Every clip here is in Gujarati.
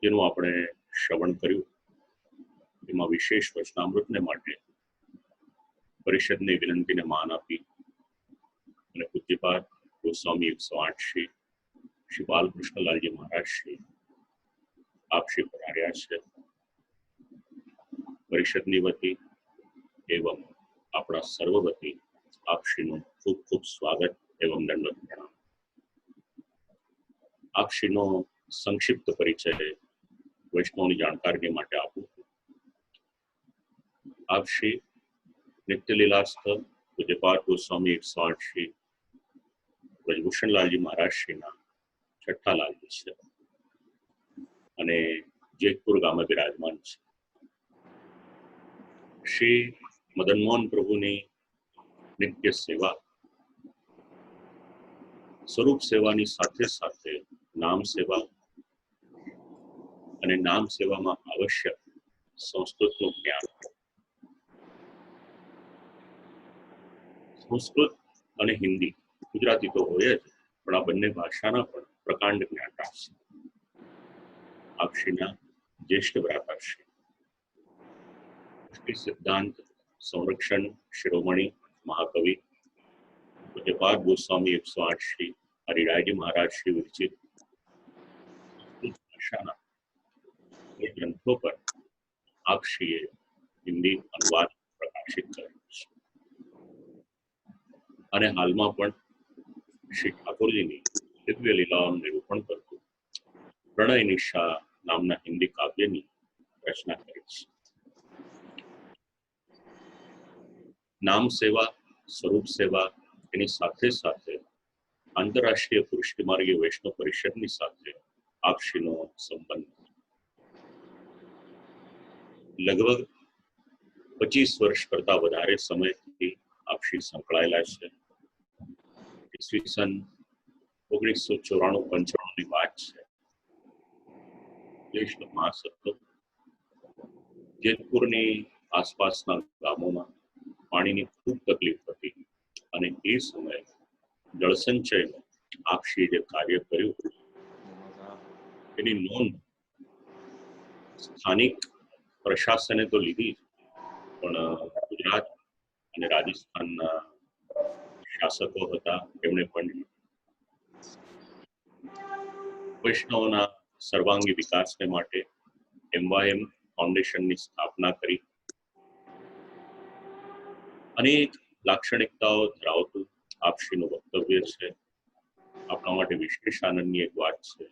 જેનું આપણે શ્રવણ કર્યું એમાં વિશેષ વચનામૃતને માટે પરિષદની વિનંતીને માન આપી અને પૂજ્યપાદ ગોસ્વામી 108 શ્રી બાલકૃષ્ણલાલજી મહારાજ શ્રી આપ શ્રી પધાર્યા છે. પરિષદની વતી એવં આપણા સર્વ વતી આપ શ્રીનું ખૂબ ખૂબ સ્વાગત એવં દંડવત પ્રણામ. આપ શ્રીનો સંક્ષિપ્ત પરિચય વૈષ્ણવની જાણકારી માટે આપું. આપ શ્રી નિત્યલીલાસ્થ પૂજ્યપાદ ગોસ્વામી 108 શ્રી બ્રજભૂષણલાલજી મહારાજ શ્રીના છઠ્ઠા લાલજી છે અને જેતપુર ગામે બિરાજમાન છે. શ્રી મદનમોહન પ્રભુની નિત્ય સેવા, સ્વરૂપ સેવાની સાથે સાથે નામ સેવા અને નામ સેવામાં આવશ્યક સંસ્કૃતનું જ્ઞાન. સંસ્કૃત અને હિન્દી, ગુજરાતી તો હોય જ, પણ આ બંને ભાષાના પણ પ્રકાંડ જ્ઞાન રાખશે. આપશ્રીના જ્યેષ્ઠ ભ્રાતાશ્રી સિદ્ધાંત સંરક્ષણ શિરોમણી મહાકવિ પૂજ્યપાદ ગોસ્વામી 108 શ્રી હરિરાયજી મહારાજ શ્રી વિરચિત ભાષાના ગ્રંથો પર આપશ્રીએ હિન્દી અનુવાદ પ્રકાશિત કર્યો છે અને હાલમાં પણ શ્રી ઠાકોરજીની દિવ્ય લીલાઓનું નિરૂપણ કરતું પ્રણય નિશા નામના હિન્દી કાવ્યની રચના કરી છે. નામ સેવા, સ્વરૂપ સેવા, એની સાથે સાથે આંતરરાષ્ટ્રીય પુરુષ માર્ગીય વૈષ્ણવ પરિષદની સાથે આપશ્રીનો સંબંધ લગભગ 25 વર્ષ કરતા વધારે સમયથી આપશ્રી સંકળાયેલા છે. ઈસવીસન 1994-95 ની વાત છે. જ્યેષ્ઠ માસ હતો. જેતપુરની આસપાસના ગામોમાં પાણીની ખૂબ તકલીફ હતી અને એ સમયે જળસંચયનું આપશ્રીએ જે કાર્ય કર્યું એની નોંધ સ્થાનિક પ્રશાસને તો લીધી, પણ ગુજરાત અને રાજસ્થાનના શાસકો હતા એમણે પણ વૈષ્ણવના સર્વાંગી વિકાસને માટે MYM ફાઉન્ડેશનની સ્થાપના કરી. અનેક લાક્ષણિકતાઓ ધરાવતું આપશ્રીનું વક્તવ્ય છે. આપણા માટે વિશેષ આનંદની એક વાત છે,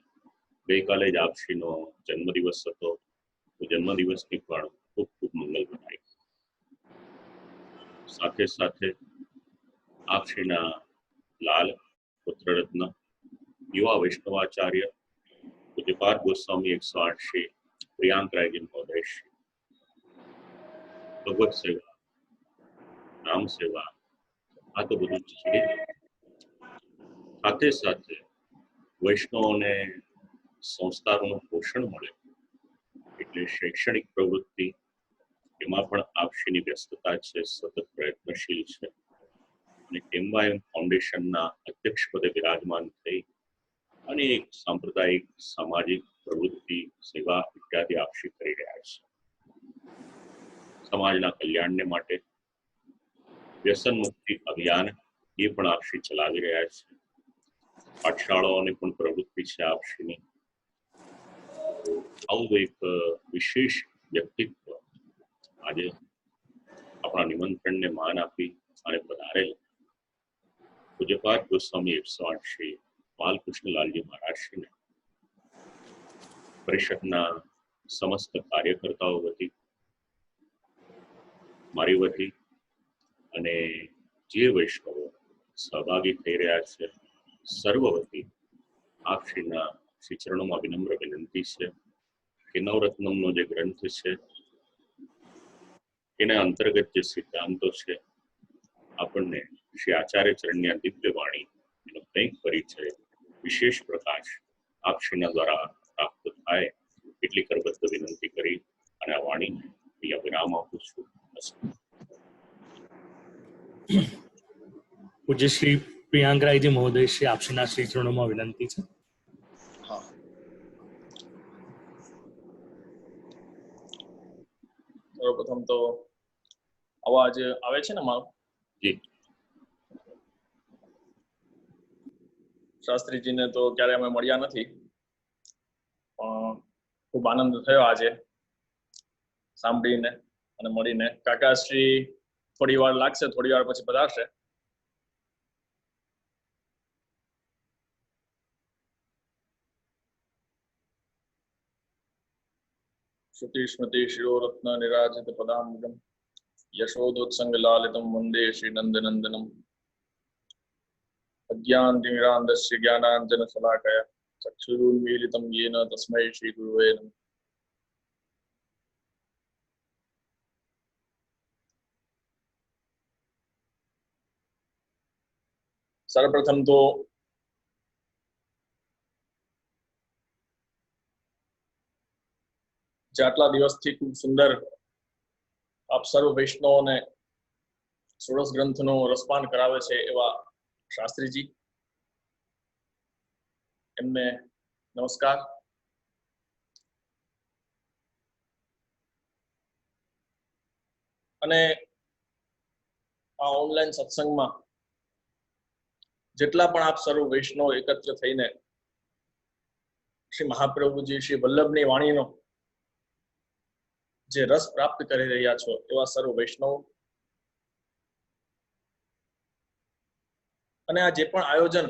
ગઈકાલે જ આપશ્રીનો જન્મદિવસ હતો, તો જન્મદિવસની પણ ખૂબ ખૂબ મંગલ બનાવી. સાથે સાથે આપશ્રીના લાલ પુત્રરત્ન યુવા વૈષ્ણવાચાર્ય પૂજ્યપાદ ગોસ્વામી 108 શ્રી પ્રિયાંકરાયજી મહોદય શ્રી ભગવત સેવા, નામ સેવા, આ તો બધું છે. સાથે સાથે વૈષ્ણવોને સંસ્કારોનું પોષણ મળે એટલે શૈક્ષણિક પ્રવૃત્તિ, એમાં પણ આપશ્રીની વ્યસ્તતા છે, સતત પ્રયત્નશીલ છે અને MYM ફાઉન્ડેશનના અધ્યક્ષ પદે વિરાજમાન થઈ અનેક સાંપ્રદાયિક સામાજિક પ્રવૃત્તિ સેવા ઇત્યાદિ આપશ્રી કરી રહ્યા છે. સમાજના કલ્યાણને માટે વ્યસન મુક્તિ અભિયાન એ પણ આપશ્રી ચલાવી રહ્યા છે. પાઠશાળાઓની પણ પ્રવૃત્તિ છે આપશ્રીની. આવું એક વિશેષ વ્યક્તિત્વ આજે આપણા નિમંત્રણને માન આપી અને પધારેલ પૂજ્યપાદ ગોસ્વામી 108 શ્રી બાલકૃષ્ણલાલજી મહારાજ શ્રીને પરિષદના સમસ્ત કાર્યકર્તાઓ વતી, મારી વતી અને જે વૈષ્ણવો સહભાગી થઈ રહ્યા છે સર્વ વતી આપશ્રીના શ્રી ચરણોમાં વિનમ્ર વિનંતી છે કે નવરત્નમનો જે ગ્રંથ છે એના અંતર્ગત જે સિદ્ધાંતો છે આપણને શ્રી આચાર્ય ચરણની દિવ્ય વાણી એનો કંઈક પરિચય, વિશેષ પ્રકાશ આપશ્રીના દ્વારા પ્રાપ્ત થાય એટલી કરબદ્ધ વિનંતી કરી અને આ વાણીને અહીંયા વિરામ આપું છું. પૂજ્ય શ્રી પ્રિયાંકરાયજી મહોદય શ્રી આપશ્રીના શ્રી ચરણોમાં વિનંતી છે. સર્વપ્રથમ તો અવાજ આવે છે ને મારો? જી. શાસ્ત્રીજીને તો ક્યારે અમે મળ્યા નથી, પણ ખૂબ આનંદ થયો આજે સાંભળીને અને મળીને. કાકાશ્રી થોડી વાર લાગશે, થોડી વાર પછી પધારશે. શ્રુતિ સ્મૃતિ શિરોરત્ન નિરાજિત પદામ્બુજમ યશોદોત્સંગ લાલિતમ વંદે શ્રી નંદનંદનમ અજ્ઞાનતિમિરાન્ધસ્ય જ્ઞાનાંજન શલાકયા ચક્ષુરુન્મીલિતમ યેન તસ્मै શ્રી ગુરવે નમઃ. સર્વપ્રથમ તો જે આટલા દિવસથી ખૂબ સુંદર આપ સર્વ વૈષ્ણવોને ષોડશ ગ્રંથનો રસપાન કરાવે છે એવા શાસ્ત્રીજી, એમને નમસ્કાર. અને આ ઓનલાઈન સત્સંગમાં જેટલા પણ આપ સર્વ વૈષ્ણવ એકત્ર થઈને શ્રી મહાપ્રભુજી શ્રી વલ્લભની વાણીનો જે રસ પ્રાપ્ત કરી રહ્યા છો એવા સર્વ વૈષ્ણવ, અને આ જે પણ આયોજન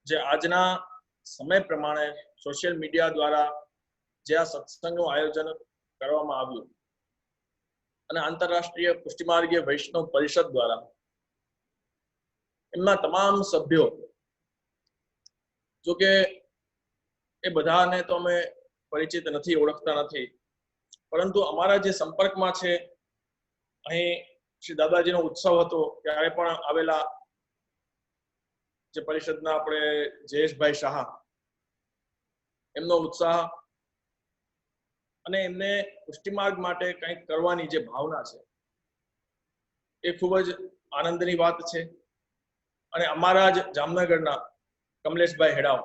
જે આજના સમય પ્રમાણે સોશિયલ મીડિયા દ્વારા જે આ સત્સંગનું આયોજન કરવામાં આવ્યું અને આંતરરાષ્ટ્રીય પુષ્ટિમાર્ગીય વૈષ્ણવ પરિષદ દ્વારા, એમના તમામ સભ્યો, જો કે એ બધાને તો અમે પરિચિત નથી, ઓળખતા નથી, પરંતુ અમારા જે સંપર્કમાં છે, અહીં શ્રી દાદાજીનો ઉત્સવ હતો ત્યારે પણ આવેલા જે પરિષદના આપણે જયેશભાઈ શાહ, એમનો ઉત્સાહ અને એમને પુષ્ટિમાર્ગ માટે કંઈક કરવાની જે ભાવના છે એ ખૂબ જ આનંદની વાત છે. અને અમારા જ જામનગરના કમલેશભાઈ હેડાવ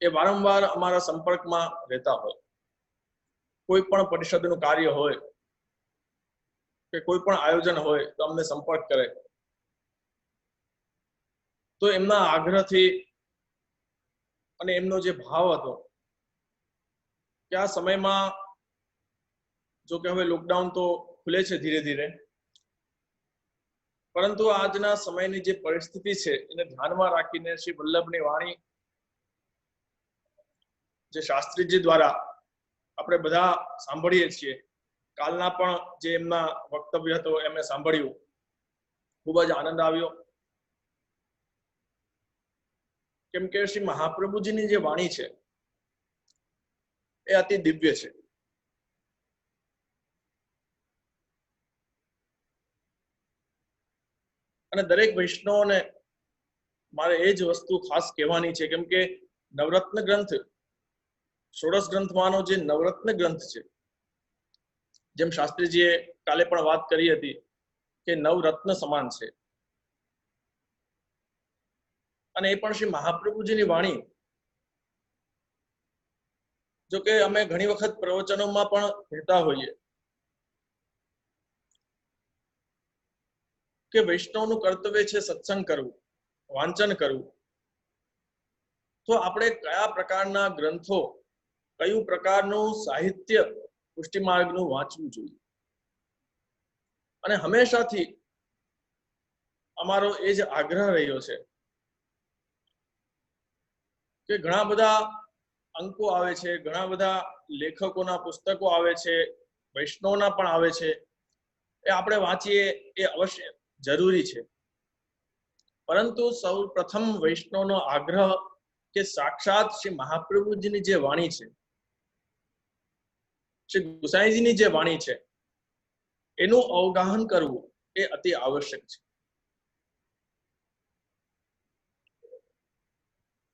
એ વારંવાર અમારા સંપર્કમાં રહેતા હોય, કોઈ પણ પરિષદનું કાર્ય હોય કે કોઈ પણ આયોજન હોય તો અમને સંપર્ક કરે. તો એમના આગ્રહથી અને એમનો જે ભાવ હતો કે આ સમયમાં, જો કે હવે લોકડાઉન તો ખુલે છે ધીરે ધીરે, પરંતુ આજના સમયની જે પરિસ્થિતિ છે એને ધ્યાનમાં રાખીને શ્રી વલ્લભની વાણી જે શાસ્ત્રીજી દ્વારા આપણે બધા સાંભળીએ છીએ, કાલના પણ જે એમના વક્તવ્ય હતો એમને સાંભળ્યું, ખૂબ જ આનંદ આવ્યો. કેમ કે શ્રી મહાપ્રભુજીની જે વાણી છે એ અતિ દિવ્ય છે. અને દરેક વૈષ્ણવોને મારે એ જ વસ્તુ ખાસ કહેવાની છે, કેમ કે નવરત્ન ગ્રંથ, ષોડશ ગ્રંથમાંનો જે નવરત્ન ગ્રંથ છે, જેમ શાસ્ત્રીજીએ કાલે પણ વાત કરી હતી કે નવરત્ન સમાન છે, અને એ પણ શ્રી મહાપ્રભુજીની વાણી. જો કે અમે ઘણી વખત પ્રવચનોમાં પણ કહેતા હોઈએ કે વૈષ્ણવનું કર્તવ્ય છે સત્સંગ કરવું, વાંચન કરવું. તો આપણે કયા પ્રકારના ગ્રંથો, કયું પ્રકારનું સાહિત્ય પુષ્ટિમાર્ગનું વાંચવું જોઈએ. અને હંમેશાથી અમારો એ જ આગ્રહ રહ્યો છે કે ઘણા બધા અંકો આવે છે, ઘણા બધા લેખકોના પુસ્તકો આવે છે, વૈષ્ણવના પણ આવે છે, એ આપણે વાંચીએ એ અવશ્ય જરૂરી છે. પરંતુ સૌ પ્રથમ વૈષ્ણવનો આગ્રહ કે સાક્ષાત શ્રી મહાપ્રભુજીની જે વાણી છે, શ્રી ગુસાઈજીની જે વાણી છે, એનું અવગાહન કરવું એ અતિ આવશ્યક છે.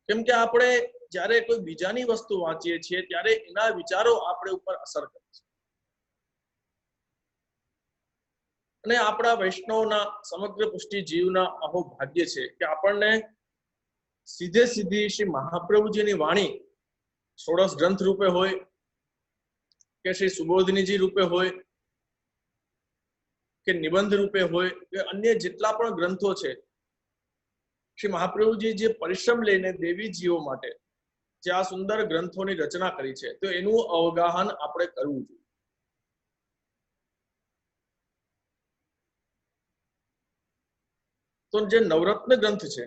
કેમ કે આપણે જ્યારે કોઈ બીજાની વસ્તુ વાંચીએ છીએ ત્યારે એના વિચારો આપણે ઉપર અસર કરે છે. અને આપણા વૈષ્ણવના સમગ્ર પુષ્ટિ જીવના અહો ભાગ્ય છે કે આપણને સીધે સીધી શ્રી મહાપ્રભુજીની વાણી ષોડશ ગ્રંથ રૂપે હોય કે શ્રી સુબોધનીજી રૂપે હોય કે નિબંધ રૂપે હોય કે અન્ય જેટલા પણ ગ્રંથો છે, શ્રી મહાપ્રભુજી જે પરિશ્રમ લઈને દેવીજીઓ માટે જે આ સુંદર ગ્રંથોની રચના કરી છે, તો એનું અવગાહન આપણે કરવું જોઈએ. તો જે નવરત્ન ગ્રંથ છે,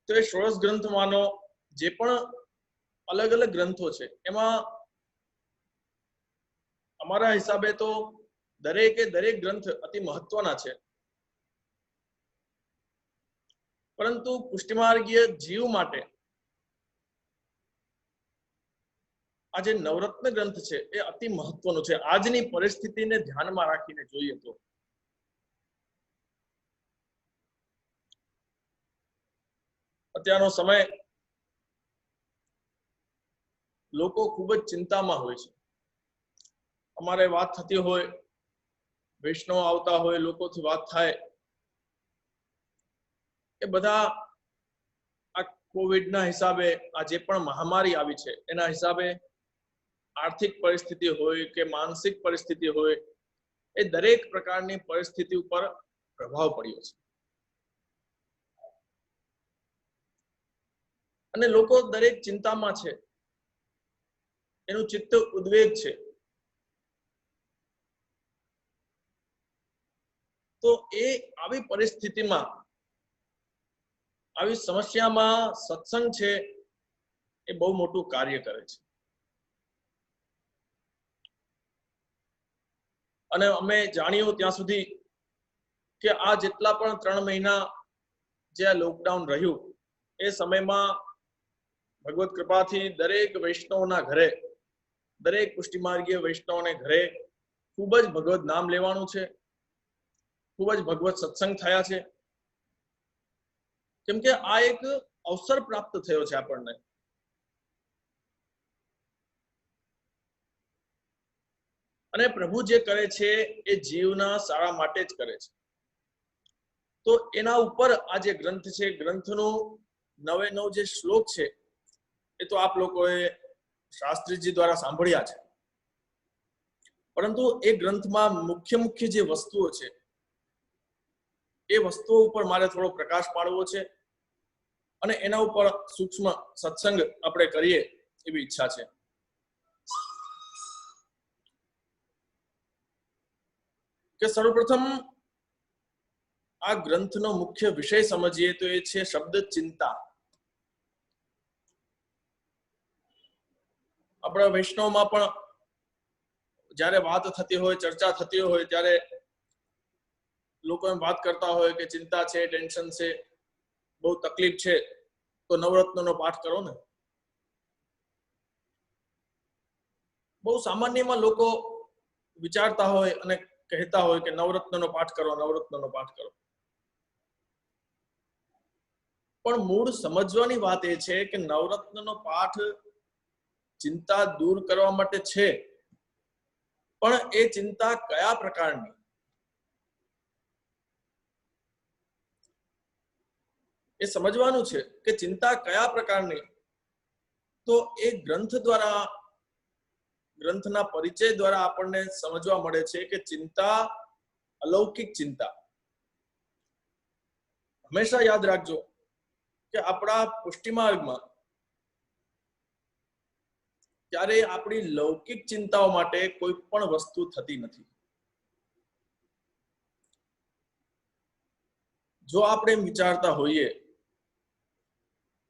તો એ ષોડશ ગ્રંથમાંનો જે પણ અલગ અલગ ગ્રંથો છે, એમાં અમારા હિસાબે તો દરેક ગ્રંથ અતિ મહત્વના છે. પરંતુ પુષ્ટિમાર્ગીય જીવ માટે આ જે નવરત્ન ગ્રંથ છે એ અતિ મહત્વનું છે. આજની પરિસ્થિતિને ધ્યાનમાં રાખીને જોઈએ તો અત્યારનો સમય લોકો ખૂબ જ ચિંતામાં હોય છે. અમારે વાત થતી હોય, વૈષ્ણવ આવતા હોય, લોકોથી વાત થાય, એ બધા આ કોવિડના હિસાબે, આ જે પણ મહામારી આવી છે એના હિસાબે આર્થિક પરિસ્થિતિ હોય કે માનસિક પરિસ્થિતિ હોય, એ દરેક પ્રકારની પરિસ્થિતિ ઉપર પ્રભાવ પડ્યો છે. અને લોકો દરેક ચિંતામાં છે, એનું ચિત્ત ઉદ્વેગ છે. તો એ આવી પરિસ્થિતિમાં, આવી સમસ્યામાં સત્સંગ છે એ બહુ મોટું કાર્ય કરે છે. અને અમે જાણ્યું ત્યાં સુધી કે આ જેટલા પણ 3 મહિના જે લોકડાઉન રહ્યું, એ સમયમાં ભગવત કૃપાથી દરેક વૈષ્ણવના ઘરે, દરેક પુષ્ટિમાર્ગીય વૈષ્ણવને ઘરે ખૂબ જ ભગવત નામ લેવાનું છે, ખૂબ જ ભગવત સત્સંગ થયા છે. કેમ કે આ એક અવસર પ્રાપ્ત થયો છે આપણને. અને પ્રભુ જે કરે છે એ જીવના સારા માટે જ કરે છે. તો એના ઉપર આ જે ગ્રંથ છે, ગ્રંથનો 9 જે શ્લોક છે, એ તો આપ લોકોએ શાસ્ત્રીજી દ્વારા સાંભળ્યા છે. પરંતુ એ ગ્રંથમાં મુખ્ય જે વસ્તુઓ છે, એ વસ્તુઓ ઉપર મારે થોડો પ્રકાશ પાડવો છે અને એના ઉપર સૂક્ષ્મ સત્સંગ આપણે કરીએ એવી ઈચ્છા છે. કે સર્વપ્રથમ આ ગ્રંથનો મુખ્ય વિષય સમજીએ તો એ છે શબ્દ ચિંતા. આપણા વૈષ્ણવમાં પણ જ્યારે વાત થતી હોય, ચર્ચા થતી હોય, ત્યારે લોકો એમ વાત કરતા હોય કે ચિંતા છે, ટેન્શન છે, બહુ તકલીફ છે, તો નવરત્નનો પાઠ કરો ને. બહુ સામાન્યમાં લોકો વિચારતા હોય અને કહેતા હોય કે નવરત્નનો પાઠ કરો, નવરત્નનો પાઠ કરો. પણ મૂળ સમજવાની વાત એ છે કે નવરત્નનો પાઠ ચિંતા દૂર કરવા માટે છે, પણ એ ચિંતા કયા પ્રકારની, એ સમજવાનું છે કે ચિંતા કયા પ્રકારની. તો એ ગ્રંથ દ્વારા, ગ્રંથના પરિચય દ્વારા આપણને સમજવા મળે છે કે ચિંતા અલૌકિક ચિંતા. હંમેશા યાદ રાખજો કે આપણા પુષ્ટિમાર્ગમાં ત્યારે આપણી લૌકિક ચિંતાઓ માટે કોઈ પણ વસ્તુ થતી નથી. જો આપણે એમ વિચારતા હોઈએ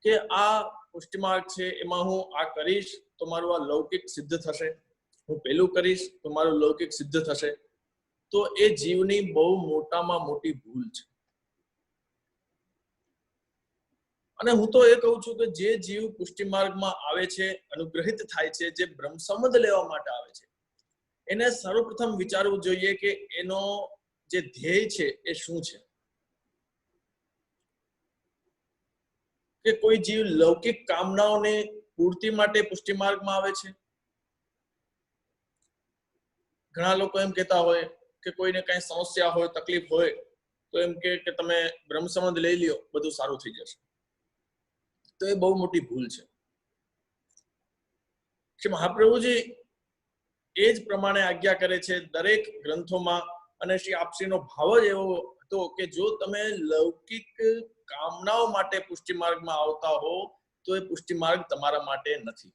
કે આ પુષ્ટિમાર્ગ છે, એમાં હું આ કરીશ તો મારું આ લૌકિક સિદ્ધ થશે, હું પેલું કરીશ તો મારું લૌકિક સિદ્ધ થશે, તો એ જીવની બહુ મોટામાં મોટી ભૂલ છે. અને હું તો એ કહું છું કે જે જીવ પુષ્ટિમાર્ગમાં આવે છે, અનુગ્રહિત થાય છે, જે બ્રહ્મસંબંધ લેવા માટે આવે છે, એને સર્વપ્રથમ વિચારવું જોઈએ કે એનો જે ધ્યેય છે એ શું છે. કે કોઈ જીવ લૌકિક કામનાઓને પૂર્તિ માટે પુષ્ટિમાર્ગમાં આવે છે. ઘણા લોકો એમ કહેતા હોય કે કોઈને કઈ સમસ્યા હોય, તકલીફ હોય, તો એમ કે તમે બ્રહ્મસંબંધ લઈ લ્યો, બધું સારું થઈ જશે. તો એ બહુ મોટી ભૂલ છે. શ્રી મહાપ્રભુજી એ જ પ્રમાણે આજ્ઞા કરે છે દરેક ગ્રંથોમાં, અને શ્રી આપશ્રીનો ભાવ જ એવો હતો કે જો તમે લૌકિક કામનાઓ માટે પુષ્ટિ માર્ગમાં આવતા હો તો એ પુષ્ટિ માર્ગ તમારા માટે નથી.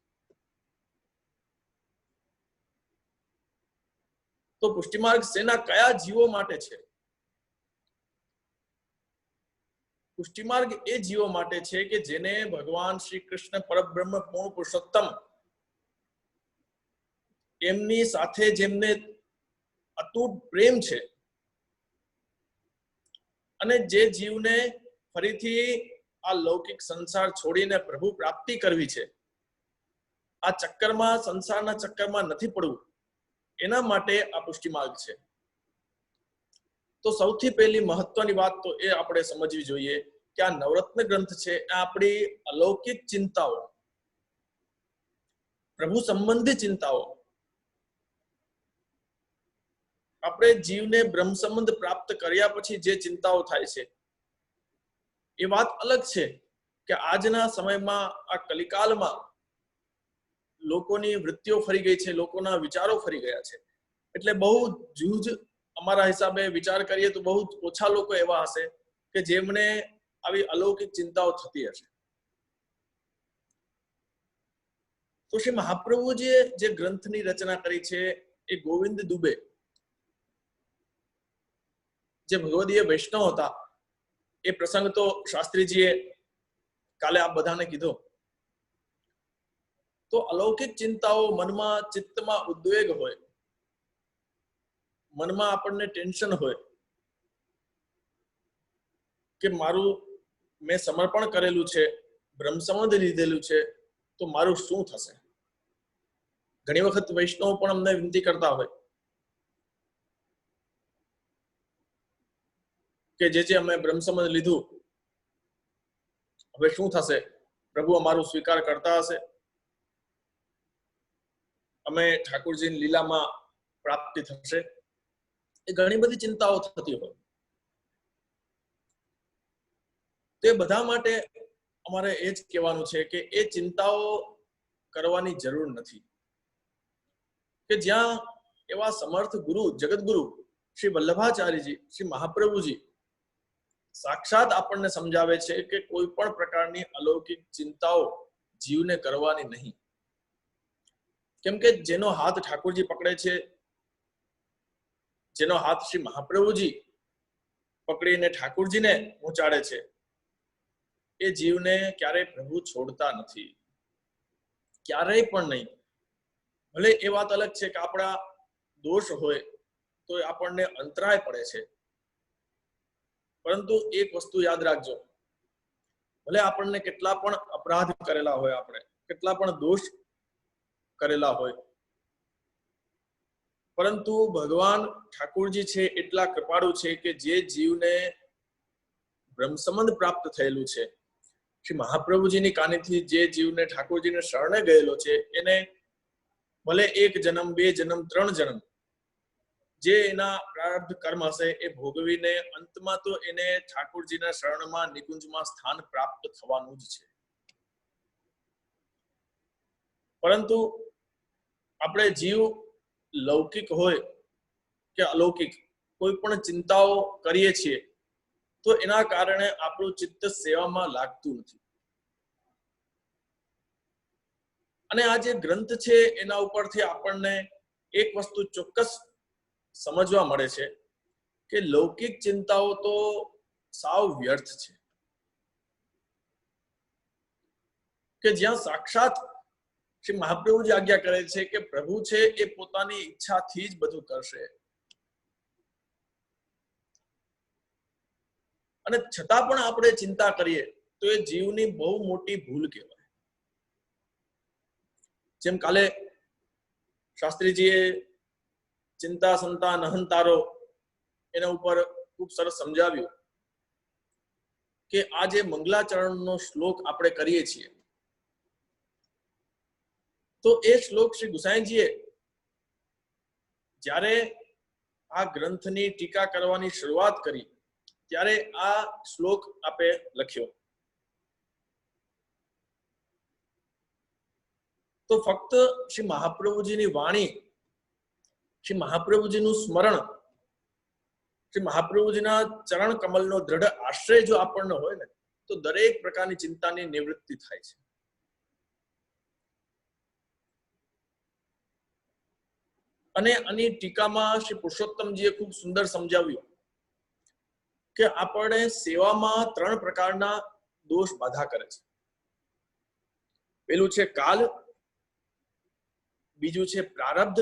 તો પુષ્ટિ માર્ગ શેના કયા જીવો માટે છે? પુષ્ટિ માર્ગ એ જીવો માટે છે કે જેને ભગવાન શ્રી કૃષ્ણ પરબ્રહ્મ પૂર્ણ પુરુષોત્તમ એમની સાથે જેમને અતૂટ પ્રેમ છે, અને જે જીવને ફરીથી આ લૌકિક સંસાર છોડીને પ્રભુ પ્રાપ્તિ કરવી છે, આ ચક્કરમાં, સંસારના ચક્કરમાં નથી પડવું, એના માટે આ પુષ્ટિ માર્ગ છે. તો સૌથી પહેલી મહત્વની વાત તો એ આપણે સમજવી જોઈએ કે આ નવરત્ન ગ્રંથ છે આ આપણી અલૌકિક ચિંતાઓ, પ્રભુ સંબંધી ચિંતાઓ, આપણે જીવને બ્રહ્મ સંબંધ પ્રાપ્ત કર્યા પછી જે ચિંતાઓ થાય છે એ વાત અલગ છે કે આજના સમયમાં આ કલિકાલમાં લોકોની વૃત્તિઓ ફરી ગઈ છે, લોકોના વિચારો ફરી ગયા છે. એટલે બહુ જૂજ અમારા હિસાબે વિચાર કરીએ તો બહુ ઓછા લોકો એવા હશે કે જેમને આવી અલૌકિક ચિંતાઓ થતી હશે. તો શ્રી મહાપ્રભુજીએ જે ગ્રંથની રચના કરી છે એ ગોવિંદ દુબે, જે ભગવદીય વૈષ્ણવ હતા, એ પ્રસંગ તો શાસ્ત્રીજીએ કાલે આપ બધાને કીધો. તો અલૌકિક ચિંતાઓ મનમાં, ચિત્તમાં ઉદ્વેગ હોય, મનમાં આપણને ટેન્શન હોય કે મારું મેં સમર્પણ કરેલું છે, બ્રહ્મ સંબંધ લીધેલું છે, તો મારું શું થશે? ઘણી વખત વૈષ્ણવ પણ અમને વિનંતી કરતા હોય કે જે અમે બ્રહ્મ સંબંધ લીધું, હવે શું થશે? પ્રભુ અમારું સ્વીકાર કરતા હશે? અમે ઠાકોરજીની લીલામાં પ્રાપ્તિ થશે? એ ઘણી બધી ચિંતાઓ થતી હોય. તે બધા માટે અમારે એ જ કહેવાનું છે કે એ ચિંતાઓ કરવાની જરૂર નથી. કે જ્યાં એવા સમર્થ ગુરુ, જગતગુરુ શ્રી વલ્લભાચાર્યજી, શ્રી મહાપ્રભુજી સાક્ષાત આપણને સમજાવે છે કે કોઈ પણ પ્રકારની અલૌકિક ચિંતાઓ જીવને કરવાની નહીં. કેમ કે જેનો હાથ ઠાકોરજી પકડે છે, જેનો હાથ શ્રી મહાપ્રભુજી પકડીને ઠાકોરજીને પહોંચાડે છે, એ જીવને ક્યારેય પ્રભુ છોડતા નથી, ક્યારેય પણ નહીં. ભલે એ વાત અલગ છે કે આપણા દોષ હોય તો આપણને અંતરાય પડે છે, પરંતુ એક વસ્તુ યાદ રાખજો, ભલે આપણને કેટલા પણ અપરાધ કરેલા હોય, આપણે કેટલા પણ દોષ કરેલા હોય, પરંતુ ભગવાન ઠાકોરજી છે એટલા કૃપાળુ છે કે જે જીવને બ્રહ્મ સંબંધ પ્રાપ્ત થયેલું છે, શ્રી મહાપ્રભુજીની કાનીથી જે જીવને ઠાકોરજીને શરણે ગયેલો છે, એને ભલે 1 જન્મ, 2 જન્મ, 3 જન્મ જે એના પ્રારબ્ધ કર્મ હશે એ ભોગવીને અંતમાં તો એને ઠાકોરજીના શરણમાં, નિકુંજમાં સ્થાન પ્રાપ્ત થવાનું જ છે. પરંતુ આપણે જીવ લૌકિક હોય કે અલૌકિક કોઈ પણ ચિંતાઓ કરીએ છીએ તો એના કારણે આપણું ચિત્ત સેવામાં લાગતું નથી. અને આ જે ગ્રંથ છે એના ઉપરથી આપણને એક વસ્તુ ચોક્કસ સમજવા મળે છે કે લૌકિક ચિંતાઓ તો સાવ વ્યર્થ છે. કે જ્યાં સાક્ષાત શ્રી મહાપ્રભુજી આજ્ઞા કરે છે કે પ્રભુ છે એ પોતાની ઈચ્છાથી જ બધું કરશે, અને છતાં પણ આપણે ચિંતા કરીએ તો એ જીવની બહુ મોટી ભૂલ કહેવાય. જેમ કાલે શાસ્ત્રીજીએ ચિંતા સંતા નહંતારો એના ઉપર ખૂબ સરસ સમજાવ્યું કે આ જે મંગલાચરણનો શ્લોક આપણે કરીએ છીએ, તો એ શ્લોક શ્રી ગુસાઈજીએ જ્યારે આ ગ્રંથની ટીકા કરવાની શરૂઆત કરી ત્યારે આ શ્લોક આપે લખ્યો તો ફક્ત શ્રી મહાપ્રભુજીની વાણી, શ્રી મહાપ્રભુજીનું સ્મરણ, શ્રી મહાપ્રભુજીના ચરણ કમલનો દ્રઢ આશ્રય જો આપણને હોય ને, તો દરેક પ્રકારની ચિંતાની નિવૃત્તિ થાય છે. અને આની ટીકામાં શ્રી પુરુષોત્તમજીએ ખૂબ સુંદર સમજાવ્યું કે આપણે સેવામાં 3 પ્રકારના દોષ બાધા કરે છે. પેલું છે કાલ, બીજું છે પ્રારબ્ધ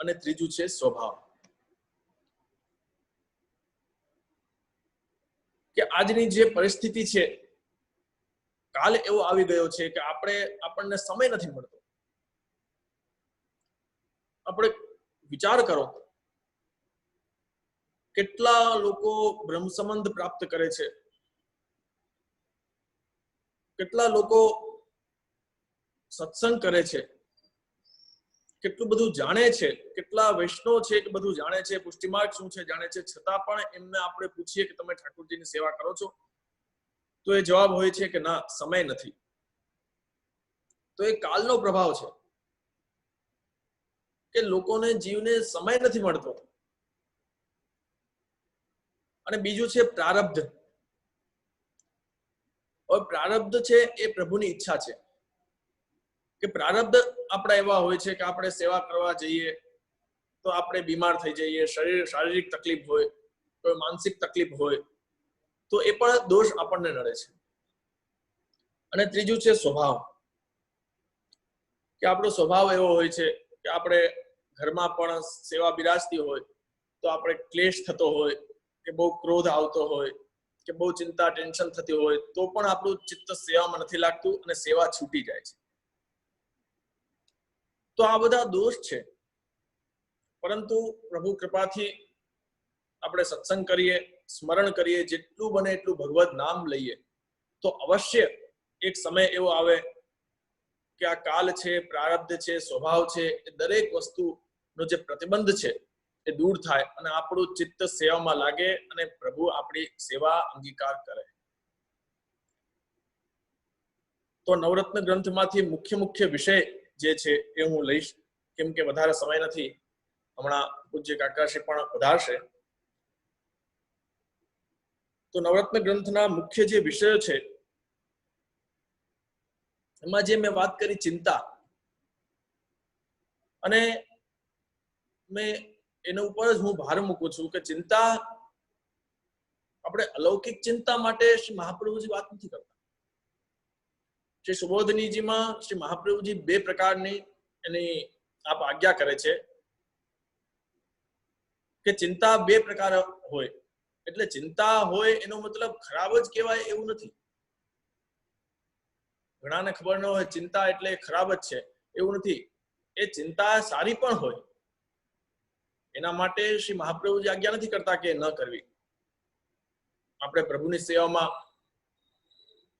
અને ત્રીજું છે સ્વભાવ. કે આજની જે પરિસ્થિતિ છે, કાલ એવો આવી ગયો છે કે આપણને સમય નથી મળતો. આપણે વિચાર કરો, કેટલા લોકો બ્રહ્મ સંબંધ પ્રાપ્ત કરે છે, કેટલા લોકો સત્સંગ કરે છે, કેટલું બધું જાણે છે, કેટલા વૈષ્ણવ છે કે બધું જાણે છે, પુષ્ટિમાર્ગ શું છે જાણે છે, છતાં પણ એમને આપણે પૂછીએ કે તમે ઠાકોરજીની સેવા કરો છો, તો એ જવાબ હોય છે કે ના, સમય નથી. તો એ કાલનો પ્રભાવ છે કે લોકોને જીવને સમય નથી મળતો. અને બીજું છે પ્રારબ્ધ. હવે પ્રારબ્ધ છે એ પ્રભુની ઈચ્છા છે કે પ્રારબ્ધ આપણા એવા હોય છે કે આપણે સેવા કરવા જઈએ તો આપણે બીમાર થઈ જઈએ, શારીરિક તકલીફ હોય, કોઈ માનસિક તકલીફ હોય, તો એ પણ દોષ આપણને નડે છે. અને ત્રીજું છે સ્વભાવ, કે આપણો સ્વભાવ એવો હોય છે કે આપણે ઘરમાં પણ સેવા બિરાજતી હોય તો આપણે ક્લેશ થતો હોય, કે બહુ ક્રોધ આવતો હોય, કે બહુ ચિંતા ટેન્શન થતી હોય, તો પણ આપણું ચિત્ત સેવામાં નથી લાગતું અને સેવા છૂટી જાય છે. તો આ બધા દોષ છે. પરંતુ પ્રભુ કૃપાથી આપણે સત્સંગ કરીએ, સ્મરણ કરીએ, જેટલું બને એટલું ભગવદ નામ લઈએ, તો અવશ્ય એક સમય એવો આવે કે આ કાલ છે, પ્રારબ્ધ છે, સ્વભાવ છે, એ દરેક વસ્તુનો જે પ્રતિબંધ છે એ દૂર થાય અને આપણું ચિત્ત સેવામાં લાગે અને પ્રભુ આપણી સેવા અંગીકાર કરે. તો નવરત્ન ગ્રંથમાંથી મુખ્ય વિષય જે છે એ હું લઈશ, કેમ કે વધારે સમય નથી. હમણાં પૂજ્ય કાકાશ્રી પણ વધારશે. તો નવરત્ન ગ્રંથના મુખ્ય જે વિષયો છે એમાં જે મેં વાત કરી ચિંતા, અને મેં એના ઉપર જ હું ભાર મૂકું છું કે ચિંતા, આપણે અલૌકિક ચિંતા માટે શ્રી મહાપ્રભુજી વાત નથી કરતા. શ્રી સુબોધનીજીમાં શ્રી મહાપ્રભુજી 2 પ્રકારની એની આપ આજ્ઞા કરે છે કે ચિંતા 2 પ્રકાર હોય. એટલે ચિંતા હોય એનો મતલબ ખરાબ જ કહેવાય એવું નથી. ઘણાને ખબર ન હોય ચિંતા એટલે ખરાબ જ છે એવું નથી. એ ચિંતા સારી પણ હોય. એના માટે શ્રી મહાપ્રભુજી આજ્ઞા નથી કરતા કે ન કરવી. આપણે પ્રભુની સેવામાં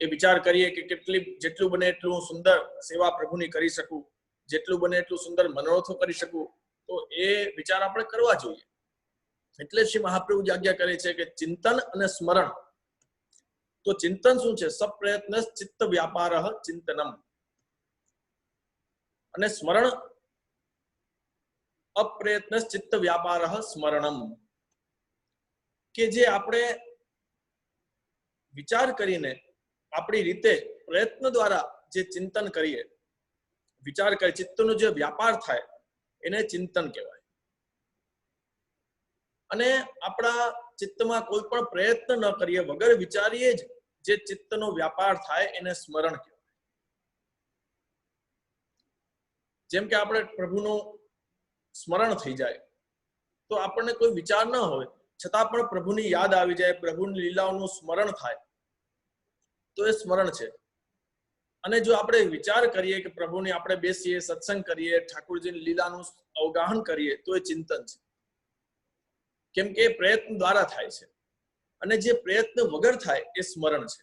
એ વિચાર કરીએ કે જેટલું બને એટલું સુંદર સેવા પ્રભુની કરી શકું, જેટલું બને એટલું સુંદર મનોરથો કરી શકું, તો એ વિચાર આપણે કરવા જોઈએ. એટલે શ્રી મહાપ્રભુજી આજ્ઞા કરે છે કે ચિંતન અને સ્મરણ. તો ચિંતન શું છે? સપ્રયત્ન ચિત્ત વ્યાપાર ચિંતનમ. અને સ્મરણ અપ્રયત્ન ચિત્ત વ્યાપાર સ્મરણમ. કે જે આપણે વિચાર કરીને આપણી રીતે પ્રયત્ન દ્વારા જે ચિંતન કરીએ, વિચાર કરીએ, ચિત્તનો જે વ્યાપાર થાય એને ચિંતન કહેવાય. અને આપણા ચિત્તમાં કોઈ પણ પ્રયત્ન ન કરીએ, વગર વિચારીએ જ જે ચિત્તનો વ્યાપાર થાય એને સ્મરણ કહેવાય. જેમ કે આપણે પ્રભુનું સ્મરણ થઈ જાય તો આપણને કોઈ વિચાર ન હોય છતાં પણ પ્રભુની યાદ આવી જાય, પ્રભુની લીલાઓનું સ્મરણ થાય, તો એ સ્મરણ છે. અને જો આપણે વિચાર કરીએ કે પ્રભુની આપણે બેસીએ, સત્સંગ કરીએ, ઠાકોરજીની લીલાનું અવગાહન કરીએ, તો એ ચિંતન છે. કેમ કે પ્રયત્ન દ્વારા થાય છે. અને જે પ્રયત્ન વગર થાય એ સ્મરણ છે.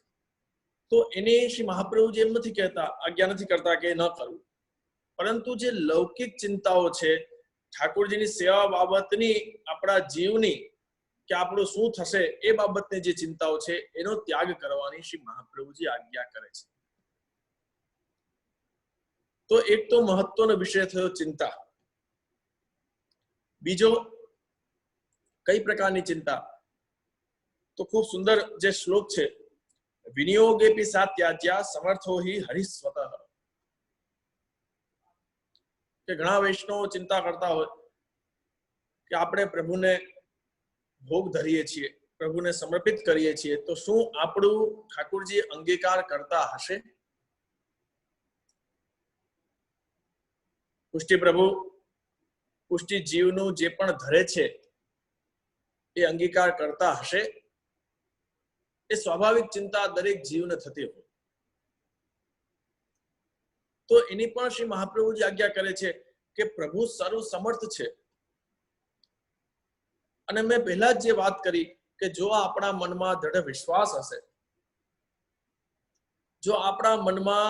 તો એને શ્રી મહાપ્રભુજી એમ નથી કહેતા, આજ્ઞા નથી કરતા કે ન કરવું. પરંતુ જે લૌકિક ચિંતાઓ છે, ઠાકોરજીની સેવા બાબતની, આપણા જીવની, કે આપણું શું થશે એ બાબતની જે ચિંતાઓ છે, એનો ત્યાગ કરવાની શ્રી મહાપ્રભુજી આજ્ઞા કરે છે. તો એક તો મહત્વનો વિષય થયો ચિંતા. બીજો કઈ પ્રકારની ચિંતા? તો ખૂબ સુંદર જે શ્લોક છે, વિનિયોગેપી સાત્યાજ્યા સમર્થો હિ હરિસ્વતઃ, કે ઘણા વૈષ્ણવો ચિંતા કરતા હોય કે આપણે પ્રભુને ભોગ ધરીએ છીએ, પ્રભુને સમર્પિત કરીએ છીએ, તો શું આપણું ઠાકોરજી અંગીકાર કરતા હશે? પુષ્ટિ પ્રભુ પુષ્ટિ જીવનું જે પણ ધરે છે એ અંગીકાર કરતા હશે? એ સ્વાભાવિક ચિંતા દરેક જીવને થતી હોય. તો એની પણ શ્રી મહાપ્રભુજી આજ્ઞા કરે છે કે પ્રભુ સર્વ સમર્થ છે. અને મેં પહેલા જ જે વાત કરી કે જો આપણા મનમાં દ્રઢ વિશ્વાસ હશે, જો આપણા મનમાં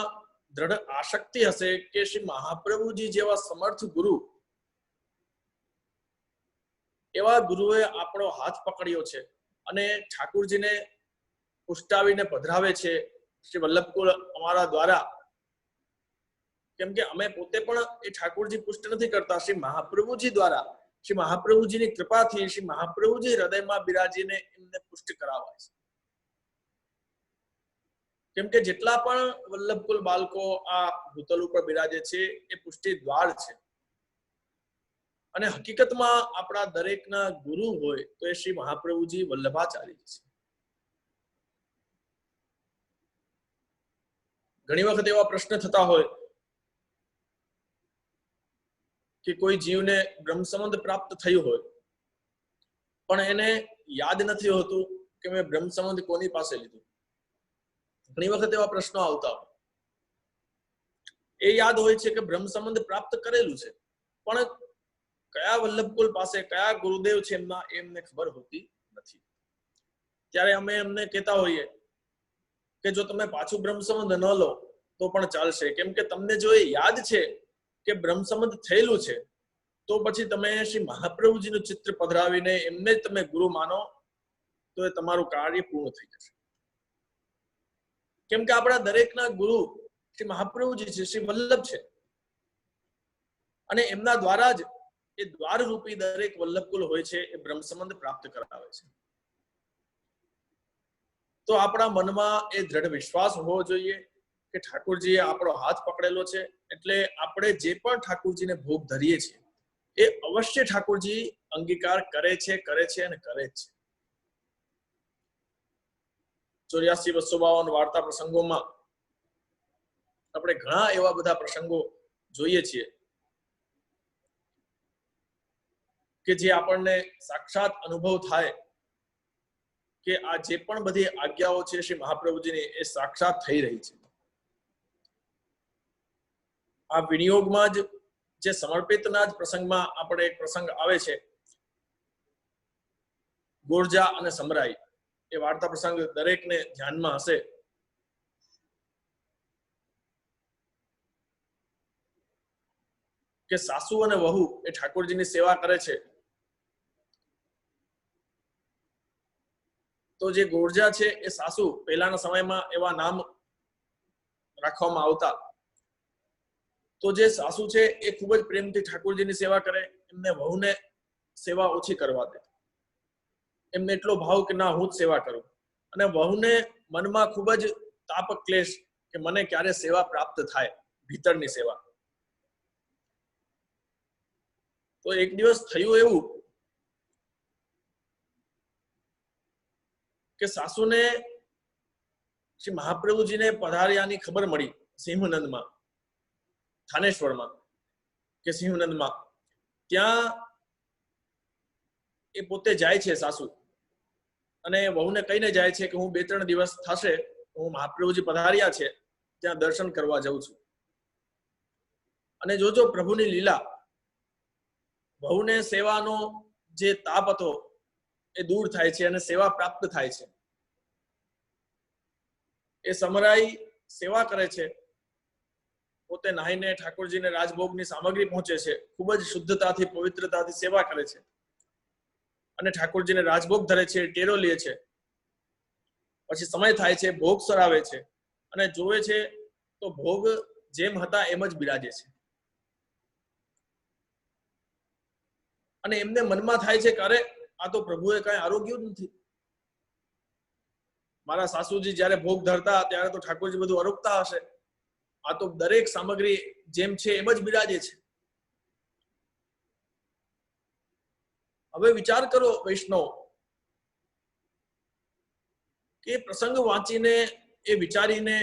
દ્રઢ આશક્તિ હશે કે શ્રી મહાપ્રભુજી જેવા સમર્થ ગુરુ, એવા ગુરુએ આપણો હાથ પકડ્યો છે અને ઠાકોરજીને પુષ્ટાવીને પધરાવે છે શ્રી વલ્લભકુળ અમારા દ્વારા, કેમ કે અમે પોતે પણ એ ઠાકોરજી પુષ્ટ નથી કરતા, શ્રી મહાપ્રભુજી દ્વારા, શ્રી મહાપ્રભુજીની કૃપાથી શ્રી મહાપ્રભુજી હૃદયમાં બિરાજીને એમને પુષ્ટ કરાવાય છે. કેમ કે જેટલા પણ વલ્લભકુલ બાળકો આ ભૂતલ ઉપર બિરાજે છે એ પુષ્ટિ દ્વાર છે. અને હકીકતમાં આપણા દરેકના ગુરુ હોય તો એ શ્રી મહાપ્રભુજી વલ્લભાચાર્ય છે. ઘણી વખત એવા પ્રશ્ન થતા હોય કે કોઈ જીવને બ્રહ્મ સંબંધ પ્રાપ્ત થયું હોય પણ એને યાદ નથી હોતું કે મેં બ્રહ્મ સંબંધ કોની પાસે લીધું. ઘણી વખત એવા પ્રશ્નો આવતા હોય. એ યાદ હોય છે કે બ્રહ્મ સંબંધ પ્રાપ્ત કરેલું છે, પણ કયા વલ્લભકુલ પાસે કયા ગુરુદેવ છે એમને ખબર હોતી નથી. ત્યારે અમે એમને કહેતા હોઈએ કે જો તમે પાછું બ્રહ્મ સંબંધ ન લો તો પણ ચાલશે, કેમ કે તમને જો એ યાદ છે કે બ્રહ્મ સંબંધ થયેલું છે તો પછી તમે શ્રી મહાપ્રભુજીનું ચિત્ર પધરાવીને એમને જ તમે ગુરુ માનો તો એ તમારું કાર્ય પૂર્ણ થઈ જશે. કેમ કે આપણા દરેકના ગુરુ શ્રી મહાપ્રભુજી છે, શ્રી વલ્લભ છે, અને એમના દ્વારા જ એ દ્વાર રૂપી દરેક વલ્લભકુલ હોય છે એ બ્રહ્મ સંબંધ પ્રાપ્ત કરાવે છે. તો આપણા મનમાં એ દ્રઢ વિશ્વાસ હોવો જોઈએ કે ઠાકોરજીએ આપણો હાથ પકડેલો છે, એટલે આપણે જે પણ ઠાકોરજીને ભોગ ધરીએ છીએ એ અવશ્ય ઠાકોરજી અંગીકાર કરે છે અને કરે જ છે. 84-252 વાર્તા પ્રસંગોમાં આપણે ઘણા એવા બધા પ્રસંગો જોઈએ છીએ કે જે આપણને સાક્ષાત અનુભવ થાય કે આ જે પણ બધી આજ્ઞાઓ છે શ્રી મહાપ્રભુજીની એ સાક્ષાત થઈ રહી છે. આ વિનિયોગમાં જ જે સમર્પિતના જ પ્રસંગમાં આપણે એક પ્રસંગ આવે છે, ગોરજા અને સમરાઈ. એ વાર્તા પ્રસંગ દરેકને ધ્યાનમાં હશે. કે સાસુ અને વહુ એ ઠાકોરજીની સેવા કરે છે. તો જે ગોરજા છે એ સાસુ, પહેલાના સમયમાં એવા નામ રાખવામાં આવતા. તો જે સાસુ છે એ ખૂબ જ પ્રેમથી ઠાકોરજીની સેવા કરે, એમને વહુને સેવા ઓછી કરવા દે. એમને એટલો ભાવ કે ના હું જ સેવા કરું, અને વહુને મનમાં ખૂબ જ તાપ ક્લેશ કે મને ક્યારે સેવા પ્રાપ્ત થાય, ભીતરની સેવા. તો એક દિવસ થયું એવું કે સાસુને શ્રી મહાપ્રભુજીને પધાર્યાની ખબર મળી સિંહનંદમાં, થાનેશ્વરમાં કે સિંહનંદમાં. ત્યાં એ પોતે જાય છે સાસુ, અને વહુને કહીને જાય છે કે હું 2-3 દિવસ થશે, હું મહાપ્રભુજી પધાર્યા છે ત્યાં દર્શન કરવા જાઉં છું. અને જોજો પ્રભુની લીલા, વહુને સેવાનો જે તાપ હતો એ દૂર થાય છે અને સેવા પ્રાપ્ત થાય છે. એ સમરાઈ સેવા કરે છે, પોતે નાહીને ઠાકોરજીને રાજભોગની સામગ્રી પહોંચે છે, ખૂબ જ શુદ્ધતાથી પવિત્રતાથી સેવા કરે છે, અને ઠાકોરજીને રાજભોગ ધરે છે, ટેરો લે છે. પછી સમય થાય છે, ભોગ સરાવે છે, અને જોવે છે તો ભોગ જેમ હતા એમ જ બિરાજે છે. અને એમને મનમાં થાય છે કે અરે આ તો પ્રભુએ કઈ આરોગ્યું જ નથી. મારા સાસુજી જયારે ભોગ ધરતા ત્યારે તો ઠાકોરજી બધું આરોગતા હશે, આ તો દરેક સામગ્રી જેમ છે એમ જ બિરાજે છે. હવે વિચાર કરો વૈષ્ણવ કે પ્રસંગ વાંચીને એ વિચારીને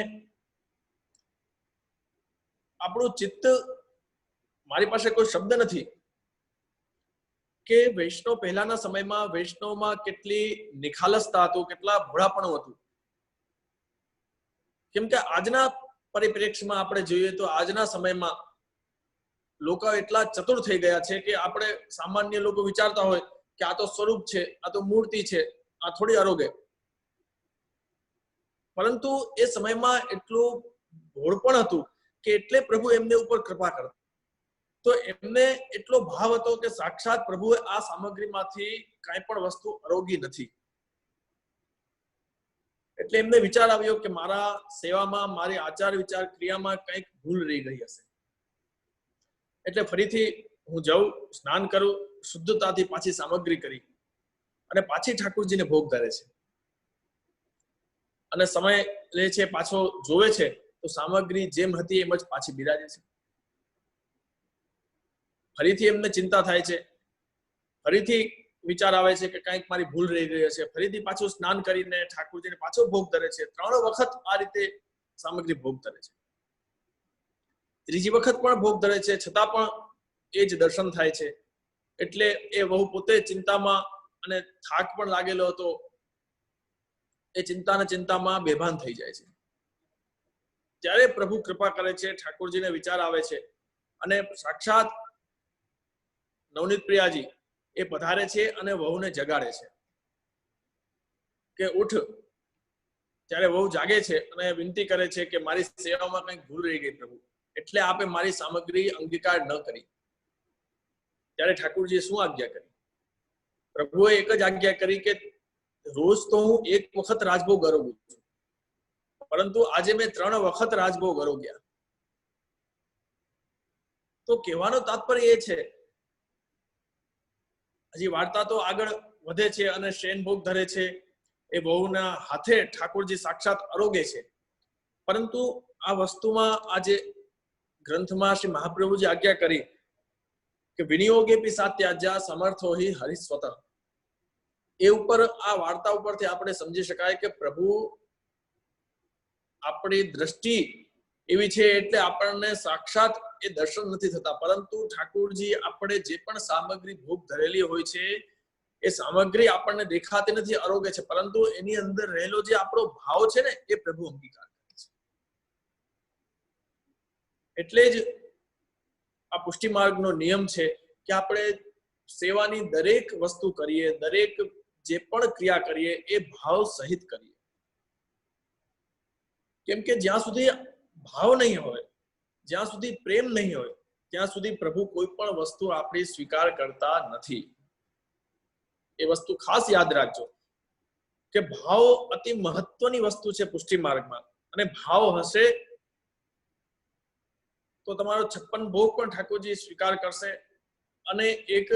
આપણું ચિત્ત, મારી પાસે કોઈ શબ્દ નથી કે વૈષ્ણવ પહેલાના સમયમાં વૈષ્ણવમાં કેટલી નિખાલસતા હતું, કેટલા ભોળાપણું હતું. કેમ કે આજના પરિપ્રેક્ષ્યમાં આપણે જોઈએ તો આજના સમયમાં લોકો એટલા ચતુર થઈ ગયા છે કે આપણે સામાન્ય લોકો વિચારતા હોય કે આ તો સ્વરૂપ છે, આ તો મૂર્તિ છે, આ થોડી આરોગે. પરંતુ એ સમયમાં એટલું ભોળપણ હતું કે એટલે પ્રભુ એમને ઉપર કૃપા કરતા. તો એમને એટલો ભાવ હતો કે સાક્ષાત પ્રભુએ આ સામગ્રીમાંથી કાંઈ પણ વસ્તુ આરોગી નથી. એટલે એમને વિચાર આવ્યો કે મારા સેવામાં, મારી આચાર વિચાર ક્રિયામાં કંઈક ભૂલ રહી ગઈ હશે. એટલે ફરીથી હું જાઉં, સ્નાન કરું, શુદ્ધતાથી પાછી સામગ્રી કરી અને પાછી ઠાકોરજીને ભોગ ધરે છે. અને સમય લે છે, પાછો જોવે છે તો સામગ્રી જેમ હતી એમ જ પાછી બિરાજે છે. ફરીથી એમને ચિંતા થાય છે, ફરીથી વિચાર આવે છે કે કંઈક મારી ભૂલ રહી ગઈ હશે. ફરીથી પાછું સ્નાન કરીને ઠાકોરજીને પાછો ભોગ ધરે છે. 3 વખત આ રીતે સામગ્રી ભોગ ધરે છે. ત્રીજી વખત પણ ભોગ ધરે છે, છતાં પણ એ જ દર્શન થાય છે. એટલે એ વહુ પોતે ચિંતામાં અને થાક પણ લાગેલો હતો, એ ચિંતામાં બેભાન થઈ જાય છે. ત્યારે પ્રભુ કૃપા કરે છે, ઠાકોરજીને વિચાર આવે છે અને સાક્ષાત નવનીત પ્રિયાજી એ પધારે છે અને વહુને જગાડે છે કે ઉઠ. ત્યારે વહુ જાગે છે અને વિનંતી કરે છે કે મારી સેવામાં કંઈક ભૂલ રહી ગઈ પ્રભુ, એટલે આપે મારી સામગ્રી અંગીકાર ન કરી. ત્યારે ઠાકોરજીએ શું આજ્ઞા કરી? પ્રભુએ એક જ આજ્ઞા કરી કે રોજ તો હું 1 વખત રાજભોગ આરોગું છું, પરંતુ આજે મેં 3 વખત રાજભોગ આરોગ્યા. તો કહેવાનો તાત્પર્ય એ છે, હજી વાર્તા તો આગળ વધે છે અને શેન ભોગ ધરે છે, એ વહુના હાથે ઠાકોરજી સાક્ષાત આરોગે છે. પરંતુ આ વસ્તુમાં આજે ગ્રંથમાં શ્રી મહાપ્રભુજી આજ્ઞા કરી કે વિનિયોગે પિસાત્યાજ્યા સમર્થો હિ હરિસ્વત. એ ઉપર, આ વાર્તા ઉપરથી આપણે સમજી શકાય કે પ્રભુ આપણી દ્રષ્ટિ એવી છે એટલે આપણને સાક્ષાત એ દર્શન નથી થતા, પરંતુ ઠાકોરજી આપણે જે પણ સામગ્રી ભોગ ધરેલી હોય છે એ સામગ્રી આપણને દેખાતી નથી, આરોગે છે, પરંતુ એની અંદર રહેલો જે આપણો ભાવ છે ને એ પ્રભુ અંગીકાર કરે છે. એટલે જ આ પુષ્ટિ માર્ગનો નિયમ છે કે આપણે સેવાની દરેક વસ્તુ કરીએ, દરેક જે પણ ક્રિયા કરીએ એ ભાવ સહિત કરીએ. કેમ કે જ્યાં સુધી ભાવ નહીં હોય, જ્યાં સુધી પ્રેમ નહીં હોય, ત્યાં સુધી પ્રભુ કોઈ પણ વસ્તુ આપણી સ્વીકાર કરતા નથી. એ વસ્તુ ખાસ યાદ રાખજો કે ભાવ અતિ મહત્વની વસ્તુ છે પુષ્ટિ માર્ગમાં. અને ભાવ હશે તો તમારો 56 ભોગ પણ ઠાકોરજી સ્વીકાર કરશે. અને એક